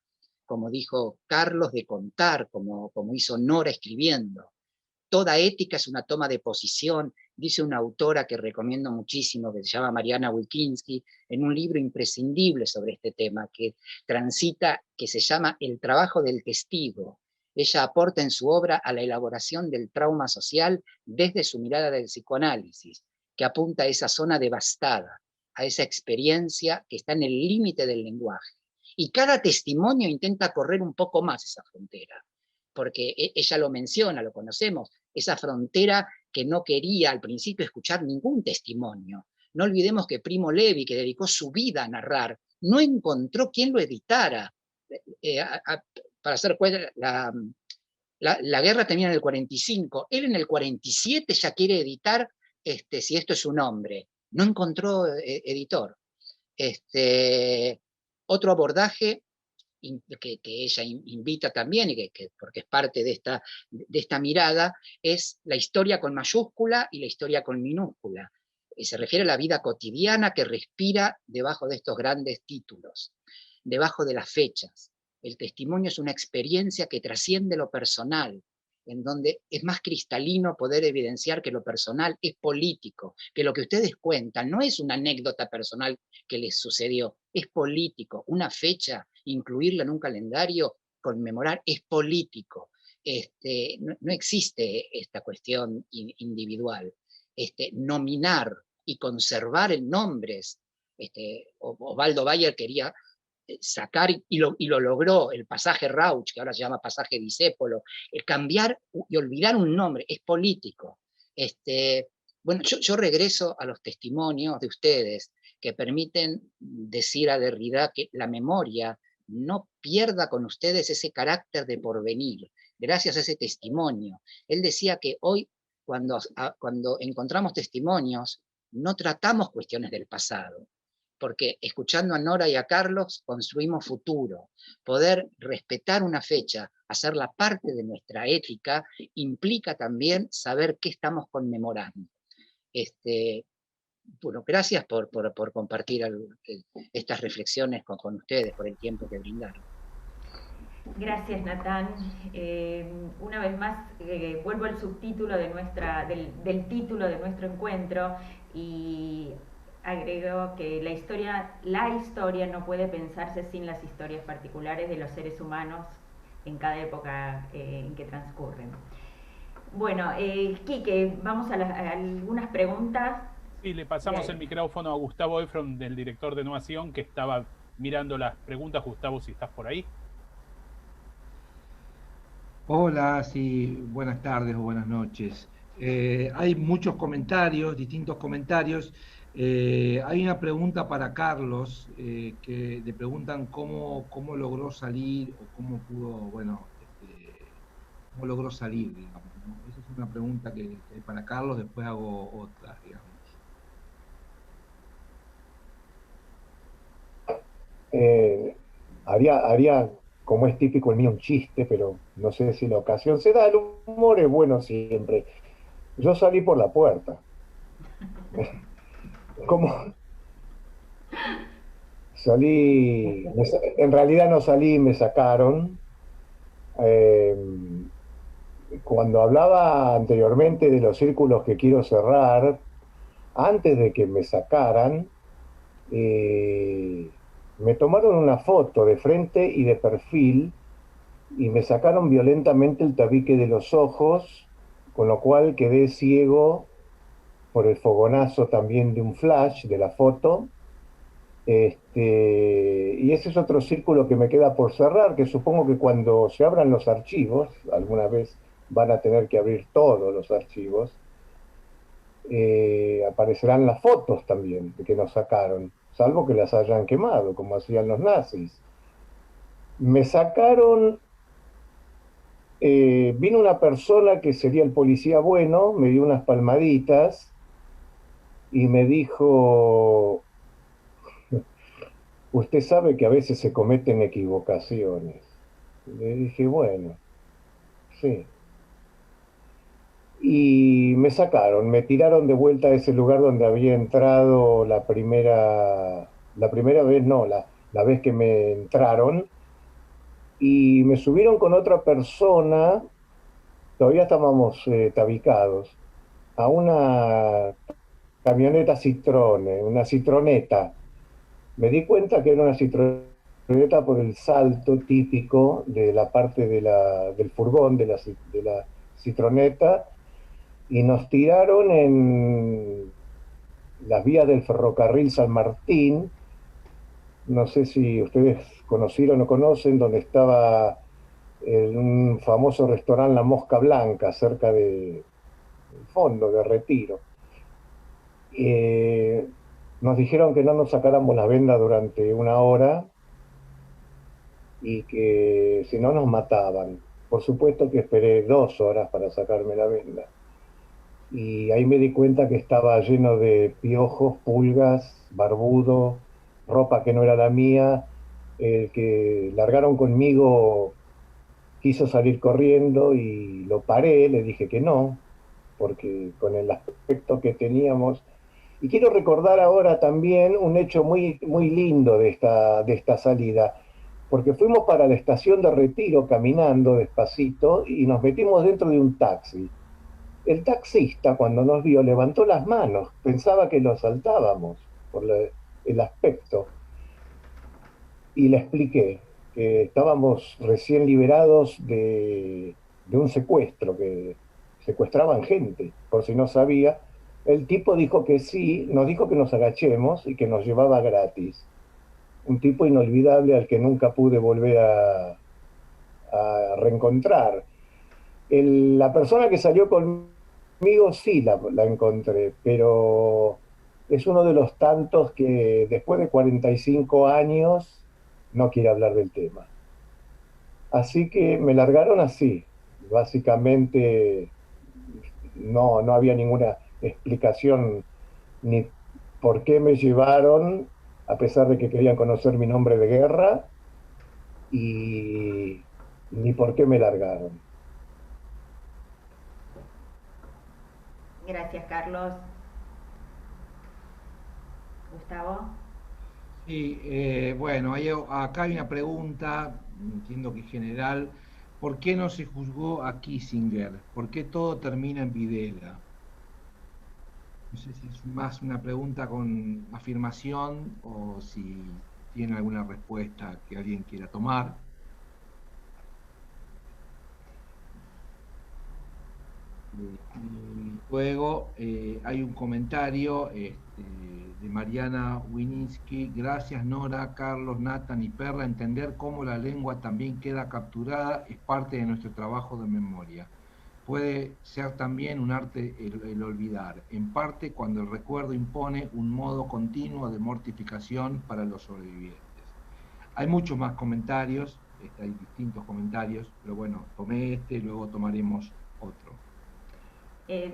Como dijo Carlos, de contar, como hizo Nora escribiendo. Toda ética es una toma de posición, dice una autora que recomiendo muchísimo, que se llama Mariana Wilkinski, en un libro imprescindible sobre este tema, que transita, que se llama El trabajo del testigo. Ella aporta en su obra a la elaboración del trauma social desde su mirada del psicoanálisis, que apunta a esa zona devastada, a esa experiencia que está en el límite del lenguaje. Y cada testimonio intenta correr un poco más esa frontera, porque ella lo menciona, lo conocemos, esa frontera que no quería al principio escuchar ningún testimonio. No olvidemos que Primo Levi, que dedicó su vida a narrar, no encontró quien lo editara. Para hacer cuenta, la guerra termina en el 45, él en el 47 ya quiere editar Si esto es un hombre. No encontró editor. Otro abordaje que ella invita también, y porque es parte de esta mirada, es la historia con mayúscula y la historia con minúscula. Se refiere a la vida cotidiana que respira debajo de estos grandes títulos, debajo de las fechas. El testimonio es una experiencia que trasciende lo personal, en donde es más cristalino poder evidenciar que lo personal es político, que lo que ustedes cuentan no es una anécdota personal que les sucedió, es político. Una fecha, incluirla en un calendario, conmemorar, es político. No existe esta cuestión individual. Nominar y conservar en nombres. Osvaldo Bayer quería sacar, y lo logró, el pasaje Rauch, que ahora se llama pasaje Discépolo, cambiar y olvidar un nombre, es político. Bueno, yo regreso a los testimonios de ustedes, que permiten decir a Derrida que la memoria no pierda con ustedes ese carácter de porvenir, gracias a ese testimonio. Él decía que hoy, cuando encontramos testimonios, no tratamos cuestiones del pasado, porque escuchando a Nora y a Carlos construimos futuro. Poder respetar una fecha, hacerla parte de nuestra ética, implica también saber qué estamos conmemorando. Bueno, gracias por compartir estas reflexiones con ustedes, por el tiempo que brindaron. Gracias, Natán. Una vez más, vuelvo al subtítulo de del título de nuestro encuentro y agrego que la historia no puede pensarse sin las historias particulares de los seres humanos en cada época en que transcurren. Bueno, Quique, vamos a algunas preguntas. Sí, le pasamos el micrófono a Gustavo Efron, del director de Novación, que estaba mirando las preguntas. Gustavo, si estás por ahí. Hola, sí, buenas tardes o buenas noches. Hay muchos comentarios, distintos comentarios. Hay una pregunta para Carlos, que le preguntan cómo logró salir, o cómo pudo, bueno, cómo logró salir, digamos, ¿no? Esa es una pregunta que hay para Carlos, después hago otra, digamos. Haría, como es típico el mío, un chiste, pero no sé si la ocasión se da. El humor es bueno siempre. Yo salí por la puerta. ¿Cómo? Salí, en realidad no salí, me sacaron. Cuando hablaba anteriormente de los círculos que quiero cerrar, antes de que me sacaran, me tomaron una foto de frente y de perfil y me sacaron violentamente el tabique de los ojos, con lo cual quedé ciego por el fogonazo también de un flash de la foto. Y ese es otro círculo que me queda por cerrar, que supongo que cuando se abran los archivos, alguna vez van a tener que abrir todos los archivos, aparecerán las fotos también de que nos sacaron, salvo que las hayan quemado, como hacían los nazis. Me sacaron, vino una persona que sería el policía bueno, me dio unas palmaditas y me dijo: usted sabe que a veces se cometen equivocaciones. Le dije, bueno, sí. Y me sacaron, me tiraron de vuelta a ese lugar donde había entrado la primera vez, no, la vez que me entraron, y me subieron con otra persona, todavía estábamos tabicados, a una camioneta Citroën, una citroneta. Me di cuenta que era una citroneta por el salto típico de la parte del furgón de la citroneta, y nos tiraron en las vías del ferrocarril San Martín. No sé si ustedes conocieron o conocen, donde estaba un famoso restaurante La Mosca Blanca, cerca del fondo de Retiro. Nos dijeron que no nos sacáramos la venda durante 1 hora y que si no nos mataban. Por supuesto que esperé 2 horas para sacarme la venda. Y ahí me di cuenta que estaba lleno de piojos, pulgas, barbudo, ropa que no era la mía. El que largaron conmigo quiso salir corriendo y lo paré, le dije que no, porque con el aspecto que teníamos. Y quiero recordar ahora también un hecho muy, muy lindo de esta salida. porque fuimos para la estación de Retiro caminando despacito y nos metimos dentro de un taxi. El taxista, cuando nos vio, levantó las manos, pensaba que lo asaltábamos por el aspecto. Y le expliqué que estábamos recién liberados de un secuestro, que secuestraban gente, por si no sabía. El tipo dijo que sí, nos dijo que nos agachemos y que nos llevaba gratis. Un tipo inolvidable al que nunca pude volver a reencontrar. La persona que salió conmigo sí la encontré, pero es uno de los tantos que después de 45 años no quiere hablar del tema. Así que me largaron así. Básicamente no había ninguna explicación ni por qué me llevaron, a pesar de que querían conocer mi nombre de guerra, y ni por qué me largaron. Gracias, Carlos. Gustavo. Sí, bueno, acá hay una pregunta, entiendo que general. ¿Por qué no se juzgó a Kissinger? ¿Por qué todo termina en Videla? No sé si es más una pregunta con afirmación o si tiene alguna respuesta que alguien quiera tomar. Luego hay un comentario de Mariana Wininski. Gracias Nora, Carlos, Nathan y Perla. Entender cómo la lengua también queda capturada es parte de nuestro trabajo de memoria. Puede ser también un arte el olvidar, en parte cuando el recuerdo impone un modo continuo de mortificación para los sobrevivientes. Hay muchos más comentarios, hay distintos comentarios, pero bueno, tomé este, luego tomaremos otro.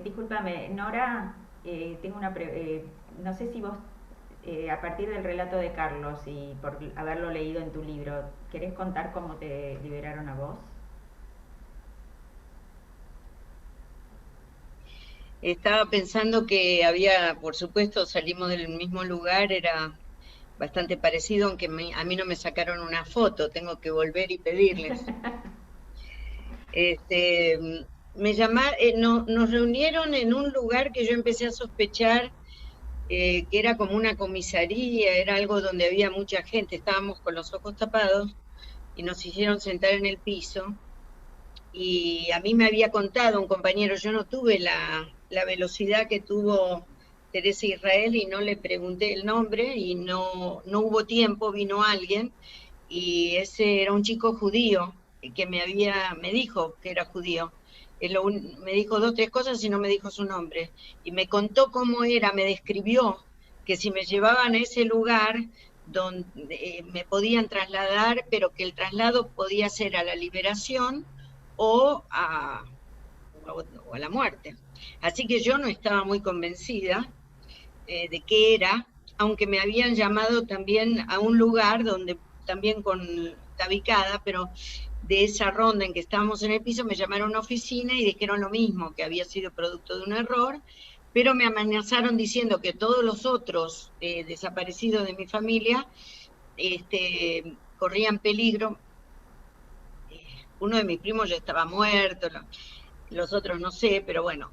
Discúlpame, Nora, tengo no sé si vos, a partir del relato de Carlos y por haberlo leído en tu libro, ¿querés contar cómo te liberaron a vos? Estaba pensando que por supuesto, salimos del mismo lugar, era bastante parecido, aunque a mí no me sacaron una foto, tengo que volver y pedirles. Nos reunieron en un lugar que yo empecé a sospechar que era como una comisaría, era algo donde había mucha gente, estábamos con los ojos tapados y nos hicieron sentar en el piso. Y a mí me había contado un compañero, yo no tuve la velocidad que tuvo Teresa Israel y no le pregunté el nombre y no hubo tiempo, vino alguien y ese era un chico judío que me dijo que era judío. Me dijo 2 o 3 cosas y no me dijo su nombre. Y me contó cómo era, me describió que si me llevaban a ese lugar donde me podían trasladar, pero que el traslado podía ser a la liberación o a la muerte. Así que yo no estaba muy convencida de qué era, aunque me habían llamado también a un lugar donde también con tabicada, pero de esa ronda en que estábamos en el piso me llamaron a una oficina y dijeron lo mismo, que había sido producto de un error, pero me amenazaron diciendo que todos los otros desaparecidos de mi familia corrían peligro. Uno de mis primos ya estaba muerto, los otros no sé, pero bueno,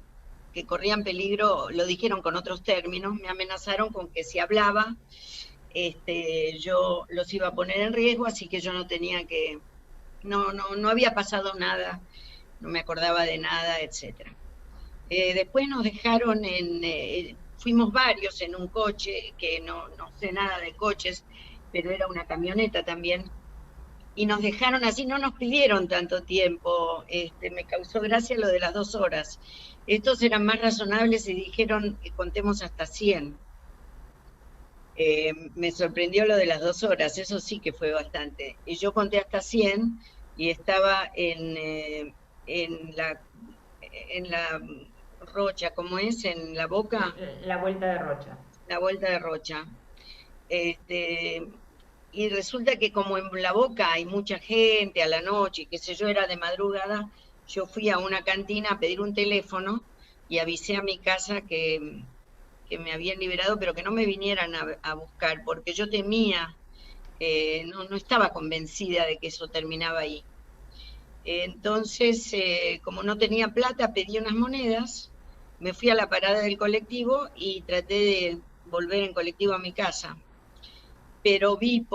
que corrían peligro, lo dijeron con otros términos, me amenazaron con que si hablaba, yo los iba a poner en riesgo, así que yo no tenía que, no había pasado nada, no me acordaba de nada, etc. Después nos dejaron fuimos varios en un coche, que no sé nada de coches, pero era una camioneta también, y nos dejaron así, no nos pidieron tanto tiempo, me causó gracia lo de las 2 horas. Estos eran más razonables y dijeron que contemos hasta 100. Me sorprendió lo de las 2 horas, eso sí que fue bastante. Y yo conté hasta 100 y estaba en la Rocha, ¿cómo es? ¿En la Boca? La Vuelta de Rocha. La Vuelta de Rocha. Y resulta que como en la Boca hay mucha gente a la noche, qué sé yo, era de madrugada, yo fui a una cantina a pedir un teléfono y avisé a mi casa que me habían liberado, pero que no me vinieran a buscar, porque yo temía no estaba convencida de que eso terminaba ahí. Entonces, como no tenía plata, pedí unas monedas, me fui a la parada del colectivo y traté de volver en colectivo a mi casa. Pero vi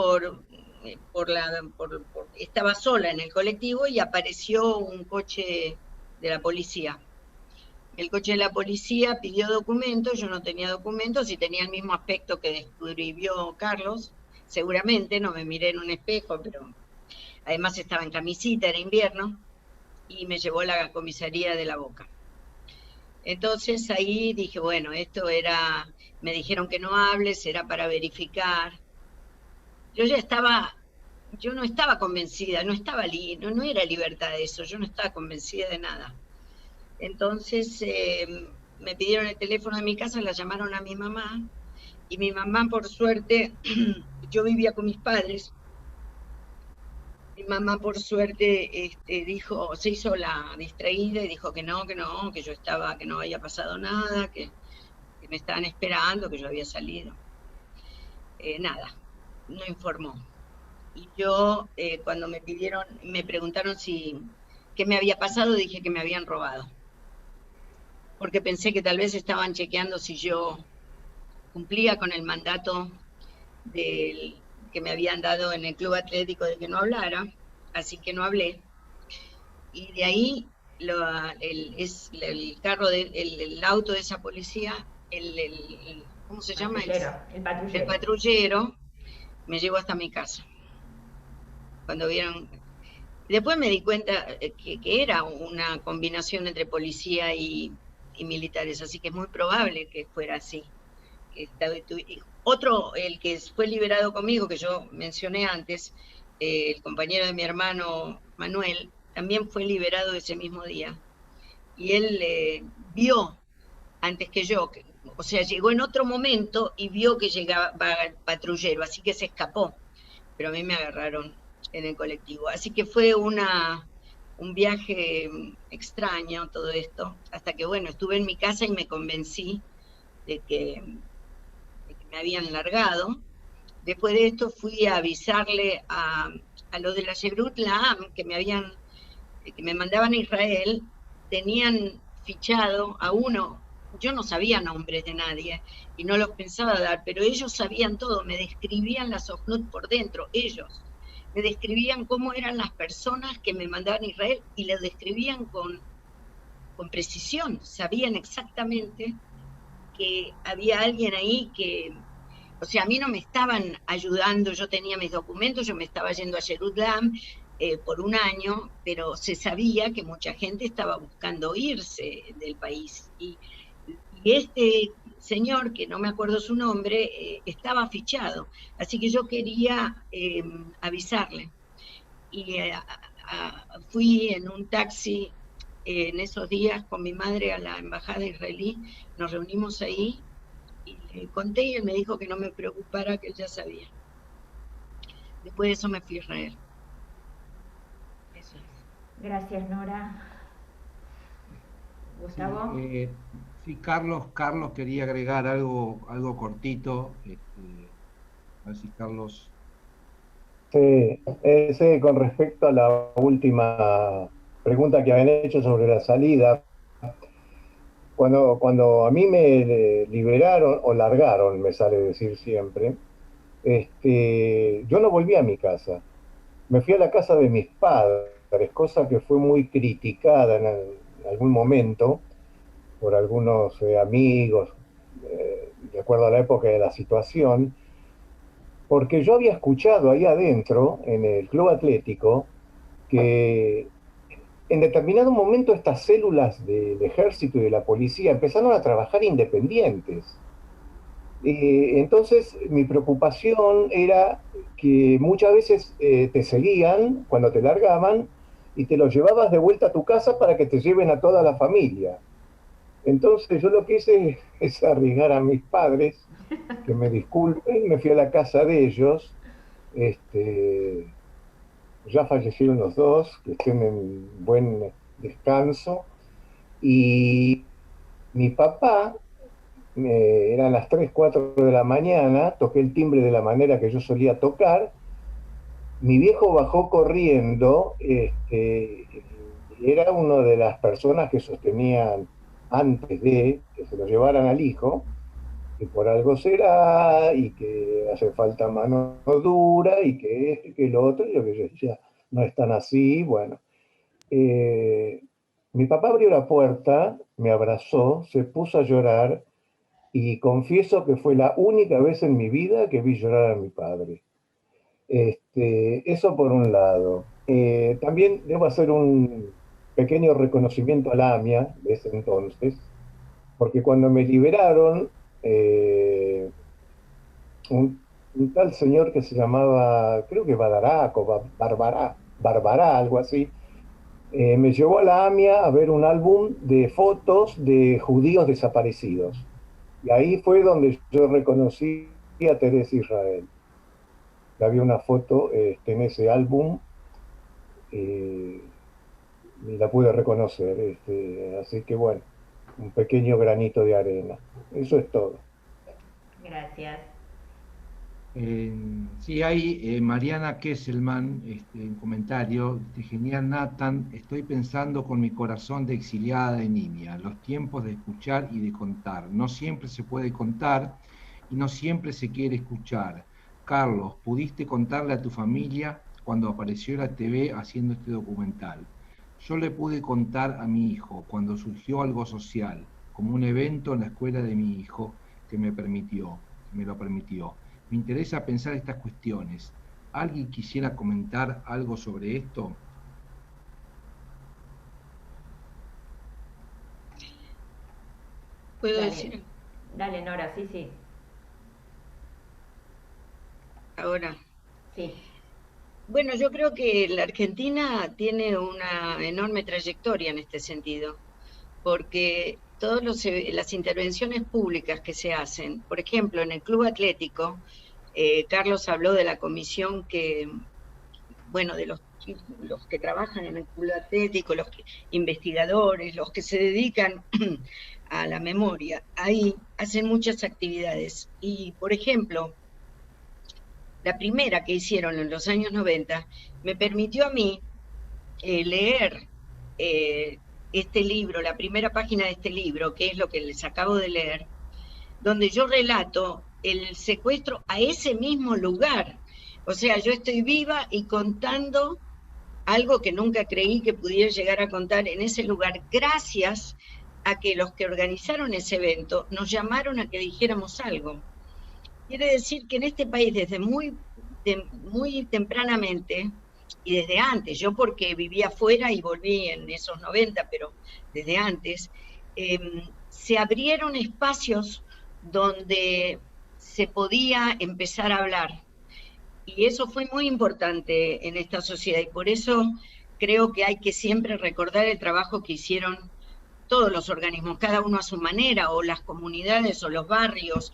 estaba sola en el colectivo y apareció un coche de la policía. El coche de la policía pidió documentos, yo no tenía documentos y tenía el mismo aspecto que describió Carlos, seguramente, no me miré en un espejo, pero además estaba en camisita, era invierno, y me llevó a la comisaría de La Boca. Entonces ahí dije, bueno, esto era, me dijeron que no hables, era para verificar. Yo no estaba convencida, no era libertad eso, yo no estaba convencida de nada. Entonces me pidieron el teléfono de mi casa, la llamaron a mi mamá, y mi mamá, por suerte, yo vivía con mis padres. Mi mamá, por suerte, se hizo la distraída y dijo que no, que yo estaba, que no había pasado nada, que me estaban esperando, que yo había salido. Nada, no informó. Y yo, cuando me preguntaron qué me había pasado, dije que me habían robado. Porque pensé que tal vez estaban chequeando si yo cumplía con el mandato que me habían dado en el club atlético de que no hablara, así que no hablé. Y de ahí el auto de esa policía, ¿cómo se llama? El patrullero me llevó hasta mi casa. Cuando vieron, después me di cuenta que era una combinación entre policía y militares, así que es muy probable que fuera así. Otro, el que fue liberado conmigo, que yo mencioné antes, el compañero de mi hermano Manuel, también fue liberado ese mismo día. Y él vio, antes que yo, o sea, llegó en otro momento y vio que llegaba el patrullero, así que se escapó. Pero a mí me agarraron en el colectivo. Así que fue un viaje extraño todo esto, hasta que, bueno, estuve en mi casa y me convencí de que me habían largado. Después de esto fui a avisarle a los de la Shebrut Laam, que me mandaban a Israel, tenían fichado a uno, yo no sabía nombres de nadie y no los pensaba dar, pero ellos sabían todo, me describían la Sojnut por dentro, ellos. Me describían cómo eran las personas que me mandaban a Israel y las describían con precisión, sabían exactamente que había alguien ahí que, o sea, a mí no me estaban ayudando, yo tenía mis documentos, yo me estaba yendo a Jerusalén por un año, pero se sabía que mucha gente estaba buscando irse del país. Y este señor, que no me acuerdo su nombre, estaba fichado, así que yo quería avisarle. Y fui en un taxi en esos días con mi madre a la embajada israelí, nos reunimos ahí y le conté y él me dijo que no me preocupara, que él ya sabía. Después de eso me fui a Israel. Eso es. Gracias, Nora. Gustavo. Sí, Carlos quería agregar algo cortito. A ver si Carlos... Sí, con respecto a la última pregunta que habían hecho sobre la salida, cuando a mí me liberaron o largaron, me sale decir siempre, yo no volví a mi casa, me fui a la casa de mis padres, cosa que fue muy criticada en algún momento por algunos amigos, de acuerdo a la época de la situación, porque yo había escuchado ahí adentro, en el club atlético, que en determinado momento estas células del ejército y de la policía empezaron a trabajar independientes. Entonces mi preocupación era que muchas veces te seguían cuando te largaban y te los llevabas de vuelta a tu casa para que te lleven a toda la familia. Entonces yo lo que hice es arriesgar a mis padres que me disculpen, me fui a la casa de ellos, ya fallecieron los dos, que estén en buen descanso, y mi papá, eran las 3, 4 de la mañana, toqué el timbre de la manera que yo solía tocar, Mi viejo bajó corriendo, era una de las personas que sostenían antes de que se lo llevaran al hijo, que por algo será, y que hace falta mano dura, y que esto y que lo otro, y lo que yo decía, no es tan así, bueno. Mi papá abrió la puerta, me abrazó, se puso a llorar, y confieso que fue la única vez en mi vida que vi llorar a mi padre. Eso por un lado. También debo hacer un pequeño reconocimiento a la AMIA de ese entonces, porque cuando me liberaron, un tal señor que se llamaba, creo que Badarac o Barbará, algo así, me llevó a la AMIA a ver un álbum de fotos de judíos desaparecidos. Y ahí fue donde yo reconocí a Teresa Israel. Había una foto en ese álbum y la pude reconocer. Así que bueno, un pequeño granito de arena. Eso es todo. Gracias. Sí, hay Mariana Kesselman, en comentario, de genial Nathan, estoy pensando con mi corazón de exiliada de niña, los tiempos de escuchar y de contar. No siempre se puede contar y no siempre se quiere escuchar. Carlos, ¿pudiste contarle a tu familia cuando apareció la TV haciendo este documental? Yo le pude contar a mi hijo cuando surgió algo social, como un evento en la escuela de mi hijo que me lo permitió. Me interesa pensar estas cuestiones. ¿Alguien quisiera comentar algo sobre esto? ¿Puedo decir? Dale, Nora, sí. Ahora. Sí. Bueno, yo creo que la Argentina tiene una enorme trayectoria en este sentido, porque todas las intervenciones públicas que se hacen, por ejemplo, en el Club Atlético, Carlos habló de la comisión que, bueno, de los que trabajan en el Club Atlético, los investigadores, los que se dedican a la memoria, ahí hacen muchas actividades. Y, por ejemplo, la primera que hicieron en los años 90 me permitió a mí leer este libro, la primera página de este libro, que es lo que les acabo de leer, donde yo relato el secuestro a ese mismo lugar. O sea, yo estoy viva y contando algo que nunca creí que pudiera llegar a contar en ese lugar, gracias a que los que organizaron ese evento nos llamaron a que dijéramos algo. Quiere decir que en este país, desde muy tempranamente, y desde antes, yo porque vivía afuera y volví en esos 90, pero desde antes, se abrieron espacios donde se podía empezar a hablar. Y eso fue muy importante en esta sociedad, y por eso creo que hay que siempre recordar el trabajo que hicieron todos los organismos, cada uno a su manera, o las comunidades o los barrios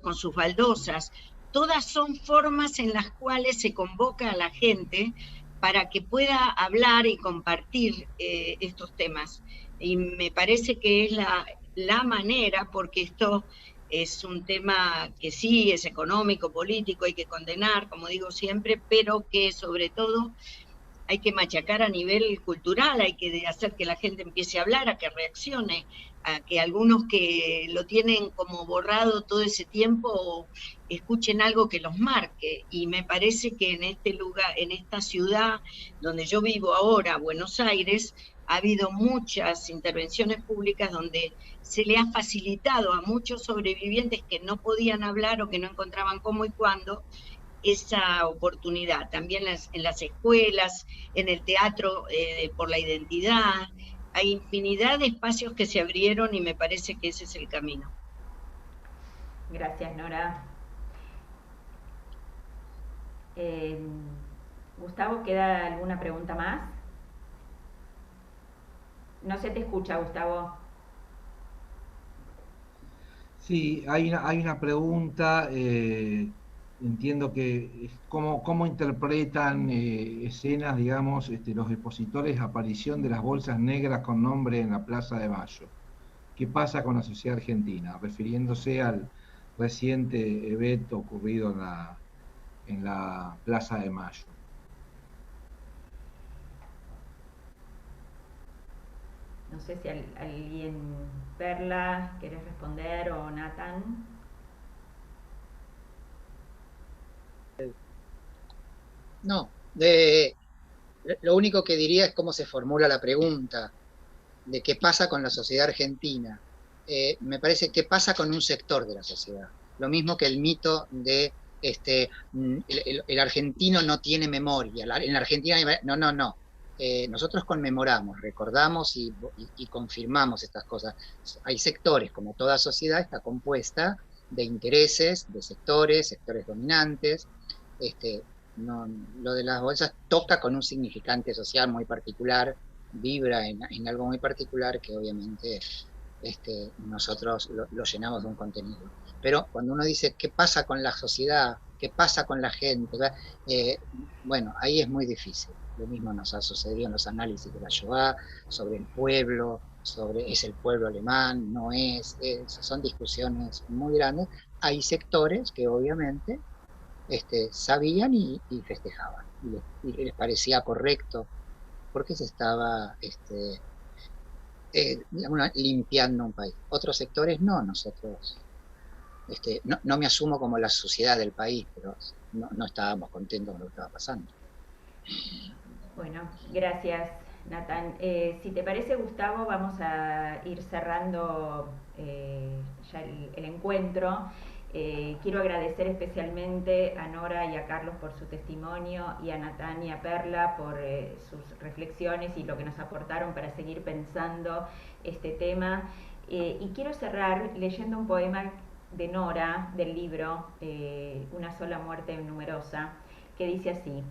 con sus baldosas. Todas son formas en las cuales se convoca a la gente para que pueda hablar y compartir estos temas. Y me parece que es la manera, porque esto es un tema que sí es económico, político, hay que condenar, como digo siempre, pero que sobre todo hay que machacar a nivel cultural, hay que hacer que la gente empiece a hablar, a que reaccione, a que algunos que lo tienen como borrado todo ese tiempo escuchen algo que los marque. Y me parece que en este lugar, en esta ciudad donde yo vivo ahora, Buenos Aires, ha habido muchas intervenciones públicas donde se le ha facilitado a muchos sobrevivientes que no podían hablar o que no encontraban cómo y cuándo, esa oportunidad. También en las escuelas, en el teatro por la identidad, hay infinidad de espacios que se abrieron y me parece que ese es el camino. Gracias, Nora. Gustavo, ¿queda alguna pregunta más? No se te escucha, Gustavo. Sí, hay una pregunta. Entiendo que cómo interpretan escenas, digamos, los expositores, aparición de las bolsas negras con nombre en la Plaza de Mayo. ¿Qué pasa con la sociedad argentina? Refiriéndose al reciente evento ocurrido en la Plaza de Mayo. No sé si alguien, Perla, ¿querés responder o Nathan? No, lo único que diría es cómo se formula la pregunta de qué pasa con la sociedad argentina. Me parece que pasa con un sector de la sociedad. Lo mismo que el mito de el argentino no tiene memoria. En la Argentina no. Nosotros conmemoramos, recordamos y confirmamos estas cosas. Hay sectores, como toda sociedad, está compuesta de intereses, de sectores dominantes. Lo de las bolsas toca con un significante social muy particular, vibra en algo muy particular que obviamente nosotros lo llenamos de un contenido. Pero cuando uno dice qué pasa con la sociedad, qué pasa con la gente, bueno, ahí es muy difícil. Lo mismo nos ha sucedido en los análisis de la Shoah, sobre el pueblo, sobre es el pueblo alemán, no es, son discusiones muy grandes. Hay sectores que obviamente sabían y festejaban, y les parecía correcto, porque se estaba limpiando un país. Otros sectores no, nosotros no me asumo como la sociedad del país, pero no estábamos contentos con lo que estaba pasando. Bueno, gracias, Nathan. Si te parece, Gustavo, vamos a ir cerrando ya el encuentro. Quiero agradecer especialmente a Nora y a Carlos por su testimonio, y a Nathan y a Perla por sus reflexiones y lo que nos aportaron para seguir pensando este tema. Y quiero cerrar leyendo un poema de Nora, del libro Una sola muerte numerosa, que dice así: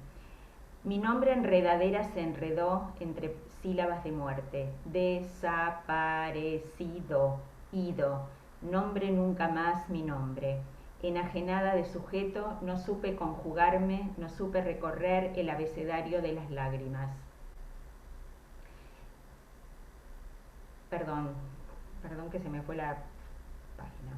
mi nombre enredadera se enredó entre sílabas de muerte, desaparecido, ido, nombre nunca más mi nombre. Enajenada de sujeto, no supe conjugarme, no supe recorrer el abecedario de las lágrimas. Perdón que se me fue la página.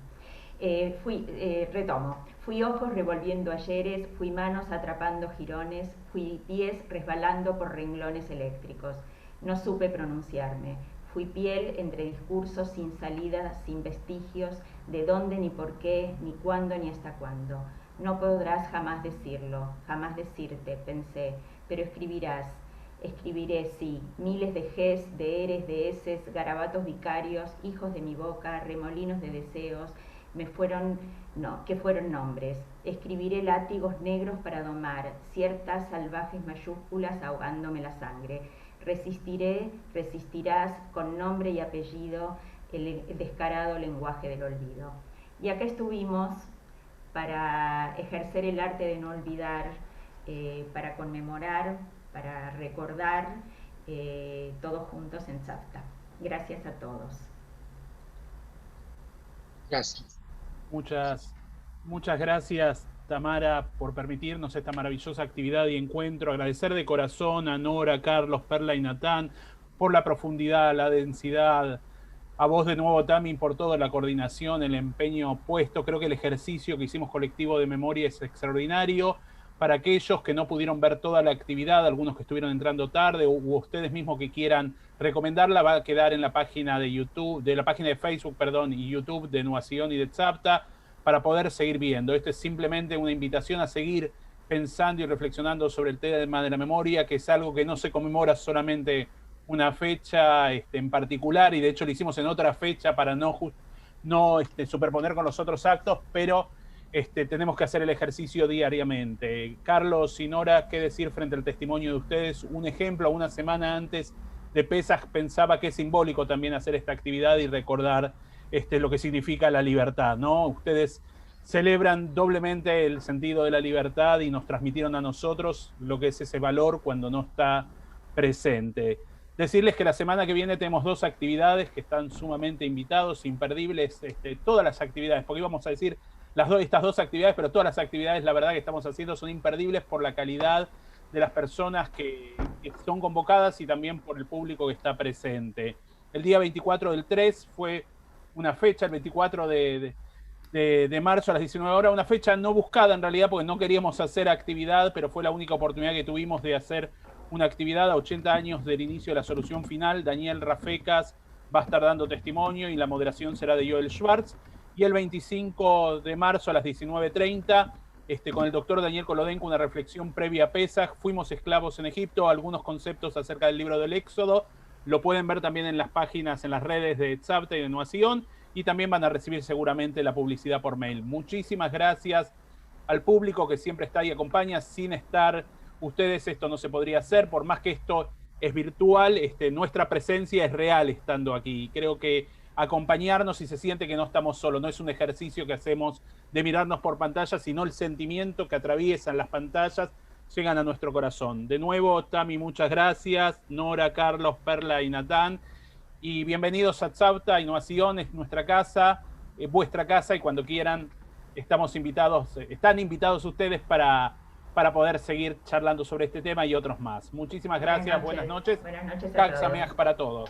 Retomo. Fui ojos revolviendo ayeres, fui manos atrapando jirones, fui pies resbalando por renglones eléctricos. No supe pronunciarme. Fui piel entre discursos sin salida, sin vestigios, de dónde ni por qué, ni cuándo ni hasta cuándo. No podrás jamás decirlo, jamás decirte, pensé, pero escribirás. Escribiré, sí, miles de ges, de eres, de eses, garabatos vicarios, hijos de mi boca, remolinos de deseos, que fueron nombres. Escribiré látigos negros para domar, ciertas salvajes mayúsculas ahogándome la sangre. Resistiré, resistirás, con nombre y apellido, el descarado lenguaje del olvido. Y acá estuvimos para ejercer el arte de no olvidar, para conmemorar, para recordar, todos juntos en Tzavta. Gracias a todos. Gracias. Muchas gracias, Tamara, por permitirnos esta maravillosa actividad y encuentro. Agradecer de corazón a Nora, Carlos, Perla y Natán por la profundidad, la densidad. A vos de nuevo, Tami, por toda la coordinación, el empeño puesto. Creo que el ejercicio que hicimos colectivo de memoria es extraordinario. Para aquellos que no pudieron ver toda la actividad, algunos que estuvieron entrando tarde, u ustedes mismos que quieran recomendarla, va a quedar en la página de YouTube, de la página de Facebook, y YouTube de Nuación y de Tzavta, para poder seguir viendo. Esto es simplemente una invitación a seguir pensando y reflexionando sobre el tema de la memoria, que es algo que no se conmemora solamente una fecha en particular, y de hecho lo hicimos en otra fecha para no superponer con los otros actos, pero tenemos que hacer el ejercicio diariamente. Carlos y Nora, ¿qué decir frente al testimonio de ustedes? Un ejemplo, una semana antes de Pesaj pensaba que es simbólico también hacer esta actividad y recordar lo que significa la libertad, ¿no? Ustedes celebran doblemente el sentido de la libertad y nos transmitieron a nosotros lo que es ese valor cuando no está presente. Decirles que la semana que viene tenemos 2 actividades que están sumamente invitados, imperdibles, todas las actividades, porque íbamos a decir estas 2 actividades, pero todas las actividades, la verdad, que estamos haciendo son imperdibles por la calidad de las personas que son convocadas y también por el público que está presente. El día 24 del 3 fue una fecha, el 24 de de marzo a las 19 horas, una fecha no buscada en realidad porque no queríamos hacer actividad, pero fue la única oportunidad que tuvimos de hacer una actividad a 80 años del inicio de la solución final. Daniel Rafecas va a estar dando testimonio y la moderación será de Joel Schwartz. Y el 25 de marzo a las 19:30, con el doctor Daniel Kolodenko, una reflexión previa a Pesaj, fuimos esclavos en Egipto, algunos conceptos acerca del libro del Éxodo. Lo pueden ver también en las páginas, en las redes de Tzavta y de Noación, y también van a recibir seguramente la publicidad por mail. Muchísimas gracias al público que siempre está y acompaña. Sin estar ustedes esto no se podría hacer, por más que esto es virtual, nuestra presencia es real estando aquí. Creo que acompañarnos y se siente que no estamos solos, no es un ejercicio que hacemos de mirarnos por pantalla, sino el sentimiento que atraviesan las pantallas llegan a nuestro corazón. De nuevo, Tami, muchas gracias, Nora, Carlos, Perla y Natán, y bienvenidos a Tzavta Innovación, es nuestra casa, vuestra casa, y cuando quieran estamos invitados, están invitados ustedes para poder seguir charlando sobre este tema y otros más. Muchísimas gracias, buenas noches. Buenas noches a Chag todos. Sameach para todos.